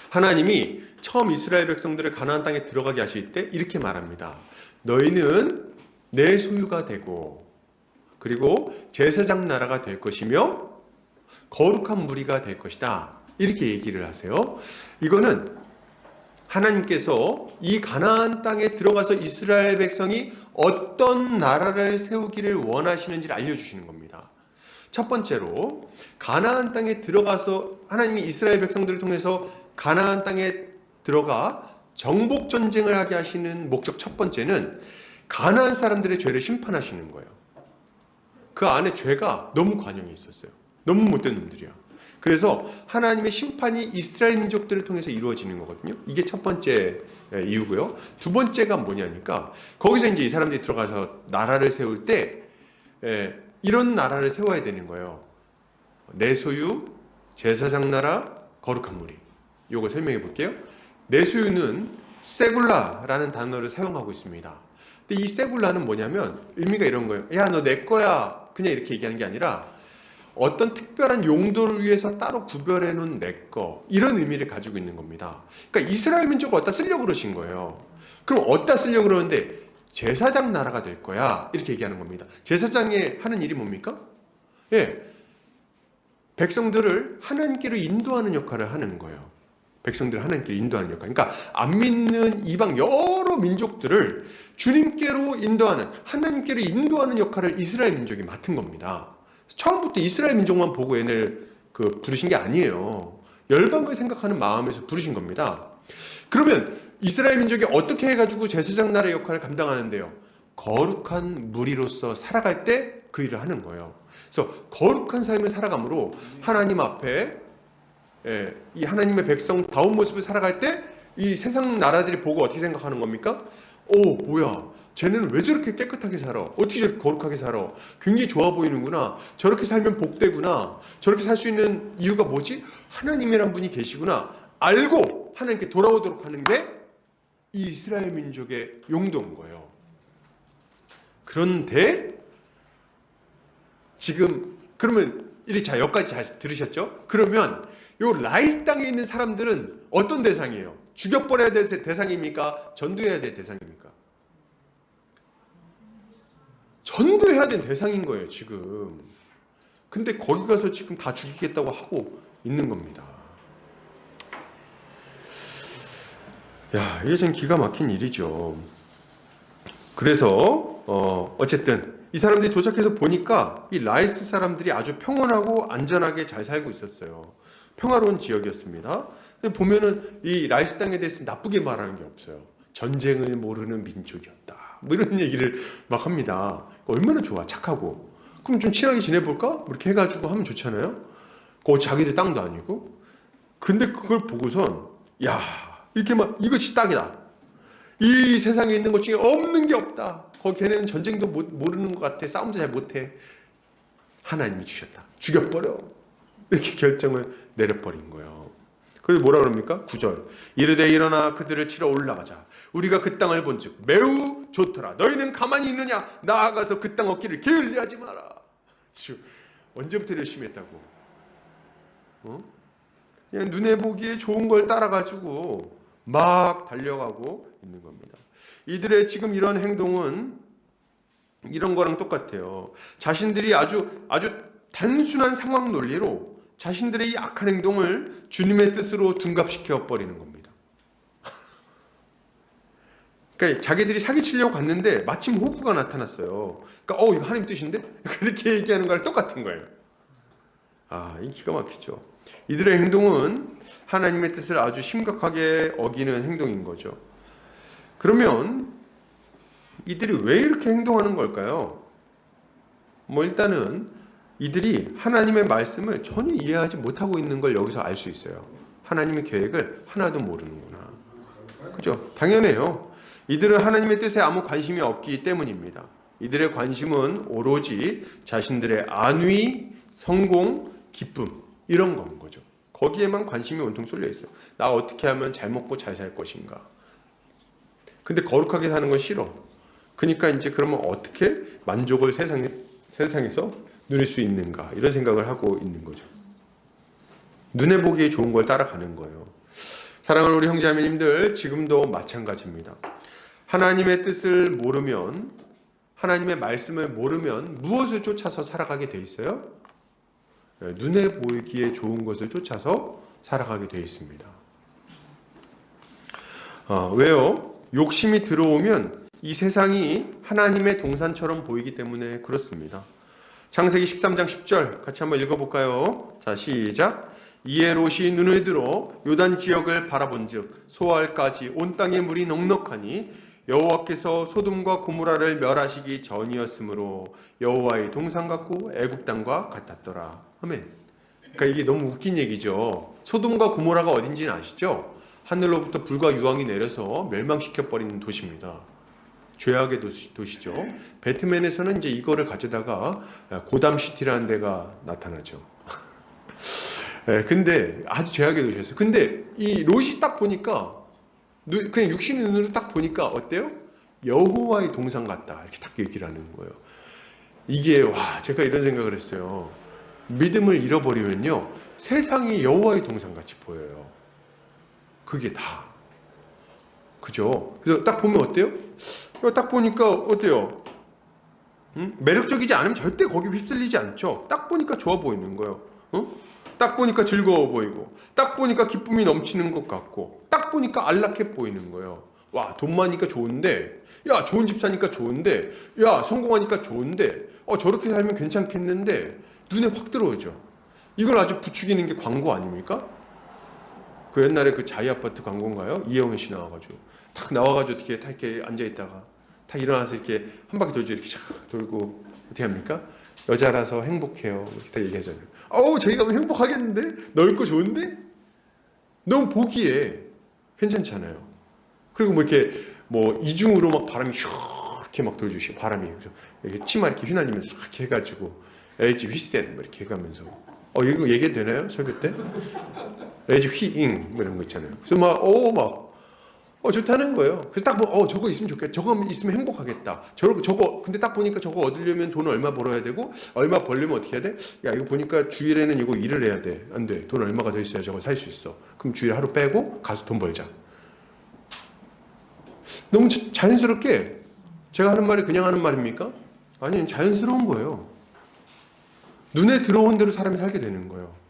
하나님이 처음 이스라엘 백성들을 가나안 땅에 들어가게 하실 때 이렇게 말합니다. 너희는 내 소유가 되고 그리고 제사장 나라가 될 것이며 거룩한 무리가 될 것이다. 이렇게 얘기를 하세요. 이거는 하나님께서 이 가나안 땅에 들어가서 이스라엘 백성이 어떤 나라를 세우기를 원하시는지를 알려주시는 겁니다. 첫 번째로 가나안 땅에 들어가서 하나님이 이스라엘 백성들을 통해서 가나안 땅에 들어가 정복 전쟁을 하게 하시는 목적 첫 번째는 가나안 사람들의 죄를 심판하시는 거예요. 그 안에 죄가 너무 관영해 있었어요. 너무 못된 놈들이야. 그래서 하나님의 심판이 이스라엘 민족들을 통해서 이루어지는 거거든요. 이게 첫 번째 이유고요. 두 번째가 뭐냐니까 거기서 이제 이 사람들이 들어가서 나라를 세울 때 이런 나라를 세워야 되는 거예요. 내 소유, 제사장 나라, 거룩한 무리. 요거 설명해 볼게요. 내 소유는 세굴라라는 단어를 사용하고 있습니다. 근데 이 세굴라는 뭐냐면 의미가 이런 거예요. 야, 너 내 거야. 그냥 이렇게 얘기하는 게 아니라 어떤 특별한 용도를 위해서 따로 구별해 놓은 내 거, 이런 의미를 가지고 있는 겁니다. 그러니까 이스라엘 민족을 어디다 쓰려고 그러신 거예요. 그럼 어디다 쓰려고 그러는데 제사장 나라가 될 거야, 이렇게 얘기하는 겁니다. 제사장이 하는 일이 뭡니까? 백성들을 하나님께로 인도하는 역할을 하는 거예요. 백성들을 하나님께로 인도하는 역할. 그러니까 안 믿는 이방 여러 민족들을 주님께로 인도하는, 하나님께로 인도하는 역할을 이스라엘 민족이 맡은 겁니다. 처음부터 이스라엘 민족만 보고 얘네를 부르신 게 아니에요. 열방을 생각하는 마음에서 부르신 겁니다. 그러면 이스라엘 민족이 어떻게 해가지고 제사장 나라의 역할을 감당하는데요? 거룩한 무리로서 살아갈 때 그 일을 하는 거예요. 그래서 거룩한 삶을 살아감으로 하나님 앞에 이 하나님의 백성다운 모습을 살아갈 때 이 세상 나라들이 보고 어떻게 생각하는 겁니까? 오, 뭐야, 쟤는 왜 저렇게 깨끗하게 살아? 어떻게 저렇게 거룩하게 살아? 굉장히 좋아 보이는구나. 저렇게 살면 복되구나. 저렇게 살 수 있는 이유가 뭐지? 하나님이란 분이 계시구나. 알고 하나님께 돌아오도록 하는 게 이 이스라엘 민족의 용도인 거예요. 그런데 지금 그러면 자, 여기까지 잘 들으셨죠? 그러면 요 라이스 땅에 있는 사람들은 어떤 대상이에요? 죽여버려야 될 대상입니까? 전도해야 될 대상입니까? 전도해야 된 대상인 거예요, 지금. 근데 거기 가서 지금 다 죽이겠다고 하고 있는 겁니다. 야, 이게 참 기가 막힌 일이죠. 그래서 어쨌든 이 사람들이 도착해서 보니까 이 라이스 사람들이 아주 평온하고 안전하게 잘 살고 있었어요. 평화로운 지역이었습니다. 근데 보면은 이 라이스 땅에 대해서 나쁘게 말하는 게 없어요. 전쟁을 모르는 민족이었다, 뭐 이런 얘기를 막 합니다. 얼마나 좋아, 착하고. 그럼 좀 친하게 지내볼까? 뭐 이렇게 해가지고 하면 좋잖아요. 자기들 땅도 아니고. 근데 그걸 보고선 야, 이렇게 막 이것이 딱이다. 이 세상에 있는 것 중에 없는 게 없다. 걔네는 전쟁도 모르는 것 같아. 싸움도 잘 못해. 하나님이 주셨다. 죽여버려. 이렇게 결정을 내려버린 거예요. 그래서 뭐라 그럽니까? 9절. 이르되 일어나 그들을 치러 올라가자. 우리가 그 땅을 본즉 매우 좋더라. 너희는 가만히 있느냐? 나아가서 그 땅 얻기를 게을리하지 마라. 언제부터 열심히 했다고? 그냥 눈에 보기에 좋은 걸 따라가지고 막 달려가고 있는 겁니다. 이들의 지금 이런 행동은 이런 거랑 똑같아요. 자신들이 아주 단순한 상황 논리로 자신들의 이 악한 행동을 주님의 뜻으로 둔갑시켜 버리는 겁니다. 그러니까 자기들이 사기치려고 갔는데 마침 호구가 나타났어요. 그러니까 이거 하나님 뜻인데? 그렇게 얘기하는 거랑 똑같은 거예요. 이 기가 막히죠. 이들의 행동은 하나님의 뜻을 아주 심각하게 어기는 행동인 거죠. 그러면 이들이 왜 이렇게 행동하는 걸까요? 일단은 이들이 하나님의 말씀을 전혀 이해하지 못하고 있는 걸 여기서 알 수 있어요. 하나님의 계획을 하나도 모르는구나. 그죠? 당연해요. 이들은 하나님의 뜻에 아무 관심이 없기 때문입니다. 이들의 관심은 오로지 자신들의 안위, 성공, 기쁨, 이런 건 거죠. 거기에만 관심이 온통 쏠려 있어요. 나 어떻게 하면 잘 먹고 잘 살 것인가. 근데 거룩하게 사는 건 싫어. 그러니까 이제 그러면 어떻게 만족을 세상에서 누릴 수 있는가, 이런 생각을 하고 있는 거죠. 눈에 보기에 좋은 걸 따라가는 거예요. 사랑하는 우리 형제자매님들, 지금도 마찬가지입니다. 하나님의 뜻을 모르면, 하나님의 말씀을 모르면 무엇을 쫓아서 살아가게 돼 있어요? 눈에 보이기에 좋은 것을 쫓아서 살아가게 돼 있습니다. 왜요? 욕심이 들어오면 이 세상이 하나님의 동산처럼 보이기 때문에 그렇습니다. 창세기 13장 10절 같이 한번 읽어볼까요? 자, 시작. 이에 롯이 눈을 들어 요단 지역을 바라본즉 소알까지 온 땅의 물이 넉넉하니 여호와께서 소돔과 고모라를 멸하시기 전이었으므로 여호와의 동산 같고 애굽 땅과 같았더라. 아멘. 그러니까 이게 너무 웃긴 얘기죠. 소돔과 고모라가 어딘지는 아시죠? 하늘로부터 불과 유황이 내려서 멸망시켜버리는 도시입니다. 죄악의 도시죠. 배트맨에서는 이제 이거를 가져다가 고담시티라는 데가 나타나죠. 근데 아주 죄악의 도시였어요. 근데 이 롯이 딱 보니까 그냥 육신의 눈으로 딱 보니까 어때요? 여호와의 동산 같다 이렇게 딱 얘기를 하는 거예요. 이게 제가 이런 생각을 했어요. 믿음을 잃어버리면요 세상이 여호와의 동산 같이 보여요. 그게 다 그죠? 그래서 딱 보면 어때요? 딱 보니까 어때요? 매력적이지 않으면 절대 거기 휩쓸리지 않죠. 딱 보니까 좋아 보이는 거예요. 딱 보니까 즐거워 보이고, 딱 보니까 기쁨이 넘치는 것 같고, 딱 보니까 안락해 보이는 거예요. 와, 돈 많으니까 좋은데, 야, 좋은 집 사니까 좋은데, 야, 성공하니까 좋은데, 저렇게 살면 괜찮겠는데, 눈에 확 들어오죠. 이걸 아주 부추기는 게 광고 아닙니까? 그 옛날에 그 자이아파트 광고인가요? 이영애 씨 나와가지고, 탁 나와가지고 어떻게 딱 이렇게 앉아있다가, 탁 일어나서 이렇게 한 바퀴 돌죠. 이렇게 샥 돌고, 어떻게 합니까? 여자라서 행복해요. 이렇게 다 얘기하잖아요. 저희가 행복하겠는데? 넓고 좋은데? 너무 보기에 괜찮잖아요. 그리고 뭐 이렇게 뭐 이중으로 막 바람이 슉 이렇게 막 돌주시고 바람이 이렇게 치마 이렇게 휘날리면서 이렇게 해가지고 LG 휘센 뭐 이렇게 해가면서 이거 얘기 되나요? 설교 때? LG 휘잉 뭐 이런 거 있잖아요. 그래서 막 좋다는 거예요. 그래서 딱 저거 있으면 좋겠다. 저거 있으면 행복하겠다. 저거 근데 딱 보니까 저거 얻으려면 돈을 얼마 벌어야 되고 얼마 벌려면 어떻게 해야 돼? 야, 이거 보니까 주일에는 이거 일을 해야 돼. 안 돼. 돈 얼마가 더 있어야 저거 살 수 있어. 그럼 주일 하루 빼고 가서 돈 벌자. 너무 자연스럽게 제가 하는 말이 그냥 하는 말입니까? 아니, 자연스러운 거예요. 눈에 들어온 대로 사람이 살게 되는 거예요.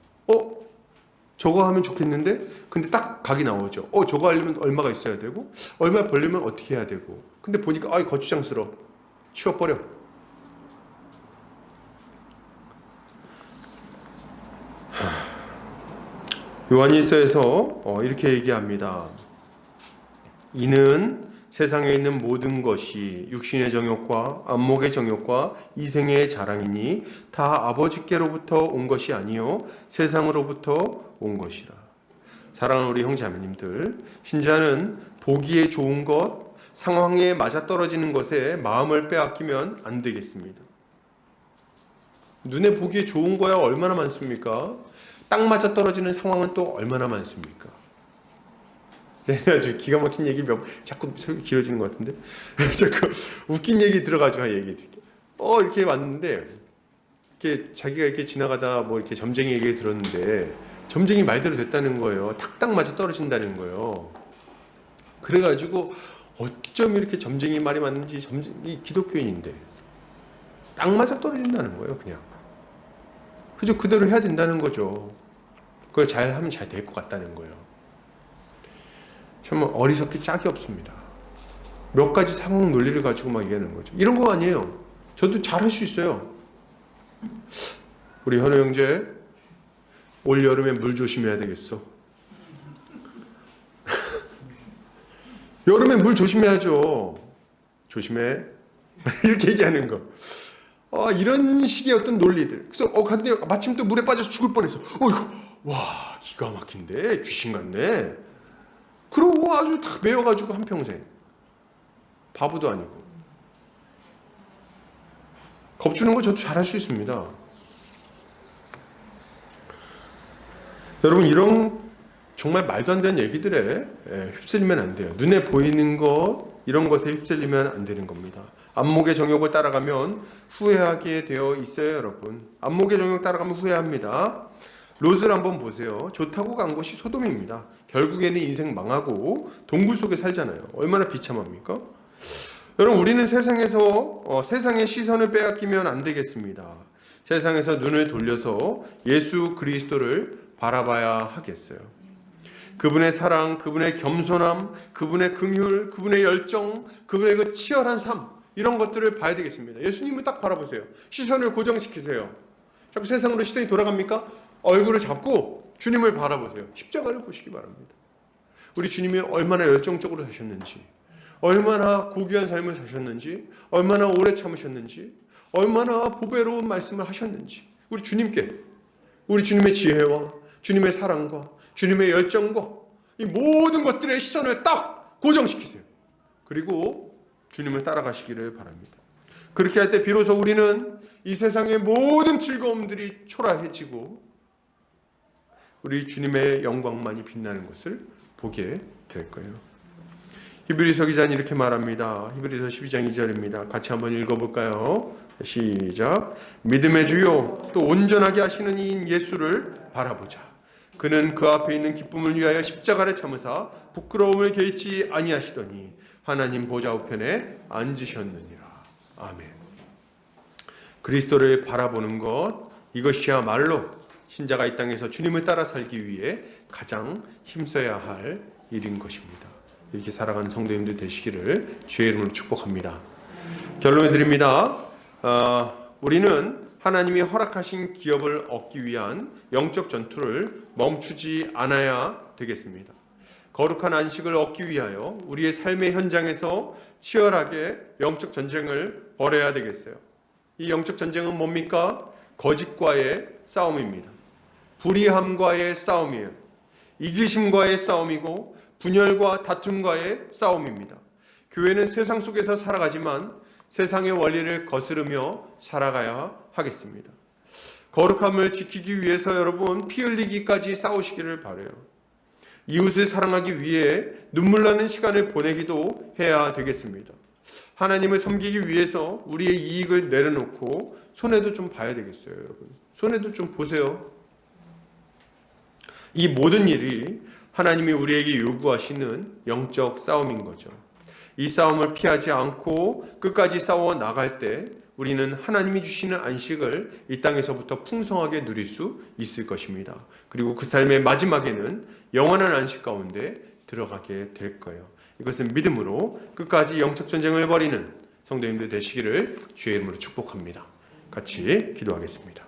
저거 하면 좋겠는데 근데 딱 각이 나오죠. 저거 하려면 얼마가 있어야 되고 얼마 벌려면 어떻게 해야 되고 근데 보니까 거추장스러워. 치워버려. 요한일서에서 이렇게 얘기합니다. 이는 세상에 있는 모든 것이 육신의 정욕과 안목의 정욕과 이생의 자랑이니 다 아버지께로부터 온 것이 아니요 세상으로부터 온 것이라. 사랑하는 우리 형제자매님들, 신자는 보기에 좋은 것, 상황에 맞아떨어지는 것에 마음을 빼앗기면 안 되겠습니다. 눈에 보기에 좋은 거야 얼마나 많습니까? 딱 맞아떨어지는 상황은 또 얼마나 많습니까? 아주 기가 막힌 얘기 자꾸 설교 길어지는 것 같은데 자꾸 웃긴 얘기 들어가지고 얘기 드릴게요. 이렇게 왔는데 이렇게 자기가 이렇게 지나가다 뭐 이렇게 점쟁이 얘기 들었는데 점쟁이 말대로 됐다는 거예요. 탁딱 맞아 떨어진다는 거예요. 그래가지고 어쩜 이렇게 점쟁이 말이 맞는지 점쟁이 기독교인인데 딱 맞아 떨어진다는 거예요. 그냥 그저 그대로 해야 된다는 거죠. 그걸 잘 하면 잘 될 것 같다는 거예요. 참 어리석기 짝이 없습니다. 몇 가지 상황 논리를 가지고 막 얘기하는 거죠. 이런 거 아니에요. 저도 잘 할 수 있어요. 우리 현우 형제 올 여름에 물 조심해야 되겠어. 여름에 물 조심해야죠. 조심해. 이렇게 얘기하는 거. 이런 식의 어떤 논리들. 그래서 근데 마침 또 물에 빠져서 죽을 뻔했어. 와, 기가 막힌데 귀신 같네. 그러고 아주 다 매워가지고 한평생. 바보도 아니고. 겁주는 거 저도 잘할 수 있습니다. 여러분, 이런 정말 말도 안 되는 얘기들에 휩쓸리면 안 돼요. 눈에 보이는 것, 이런 것에 휩쓸리면 안 되는 겁니다. 안목의 정욕을 따라가면 후회하게 되어 있어요, 여러분. 안목의 정욕 따라가면 후회합니다. 롯을 한번 보세요. 좋다고 간 곳이 소돔입니다. 결국에는 인생 망하고 동굴 속에 살잖아요. 얼마나 비참합니까? 여러분, 우리는 세상에서 세상의 시선을 빼앗기면 안 되겠습니다. 세상에서 눈을 돌려서 예수 그리스도를 바라봐야 하겠어요. 그분의 사랑, 그분의 겸손함, 그분의 긍휼, 그분의 열정, 그분의 그 치열한 삶, 이런 것들을 봐야 되겠습니다. 예수님을 딱 바라보세요. 시선을 고정시키세요. 자꾸 세상으로 시선이 돌아갑니까? 얼굴을 잡고 주님을 바라보세요. 십자가를 보시기 바랍니다. 우리 주님이 얼마나 열정적으로 사셨는지, 얼마나 고귀한 삶을 사셨는지, 얼마나 오래 참으셨는지, 얼마나 보배로운 말씀을 하셨는지 우리 주님께, 우리 주님의 지혜와 주님의 사랑과 주님의 열정과 이 모든 것들의 시선을 딱 고정시키세요. 그리고 주님을 따라가시기를 바랍니다. 그렇게 할 때 비로소 우리는 이 세상의 모든 즐거움들이 초라해지고 우리 주님의 영광만이 빛나는 것을 보게 될 거예요. 히브리서 기자는 이렇게 말합니다. 히브리서 12장 2절입니다. 같이 한번 읽어볼까요? 시작. 믿음의 주요 또 온전하게 하시는 이인 예수를 바라보자. 그는 그 앞에 있는 기쁨을 위하여 십자가를 참으사 부끄러움을 개의치 아니하시더니 하나님 보좌 우편에 앉으셨느니라. 아멘. 그리스도를 바라보는 것, 이것이야말로 신자가 이 땅에서 주님을 따라 살기 위해 가장 힘써야 할 일인 것입니다. 이렇게 살아가는 성도님들 되시기를 주의 이름으로 축복합니다. 결론을 드립니다. 우리는 하나님이 허락하신 기업을 얻기 위한 영적 전투를 멈추지 않아야 되겠습니다. 거룩한 안식을 얻기 위하여 우리의 삶의 현장에서 치열하게 영적 전쟁을 벌여야 되겠어요. 이 영적 전쟁은 뭡니까? 거짓과의 싸움입니다. 불의함과의 싸움이에요. 이기심과의 싸움이고 분열과 다툼과의 싸움입니다. 교회는 세상 속에서 살아가지만 세상의 원리를 거스르며 살아가야 하겠습니다. 거룩함을 지키기 위해서 여러분 피 흘리기까지 싸우시기를 바라요. 이웃을 사랑하기 위해 눈물 나는 시간을 보내기도 해야 되겠습니다. 하나님을 섬기기 위해서 우리의 이익을 내려놓고 손해도 좀 봐야 되겠어요, 여러분. 손해도 좀 보세요. 이 모든 일이 하나님이 우리에게 요구하시는 영적 싸움인 거죠. 이 싸움을 피하지 않고 끝까지 싸워 나갈 때 우리는 하나님이 주시는 안식을 이 땅에서부터 풍성하게 누릴 수 있을 것입니다. 그리고 그 삶의 마지막에는 영원한 안식 가운데 들어가게 될 거예요. 이것은 믿음으로 끝까지 영적 전쟁을 벌이는 성도님들 되시기를 주의 이름으로 축복합니다. 같이 기도하겠습니다.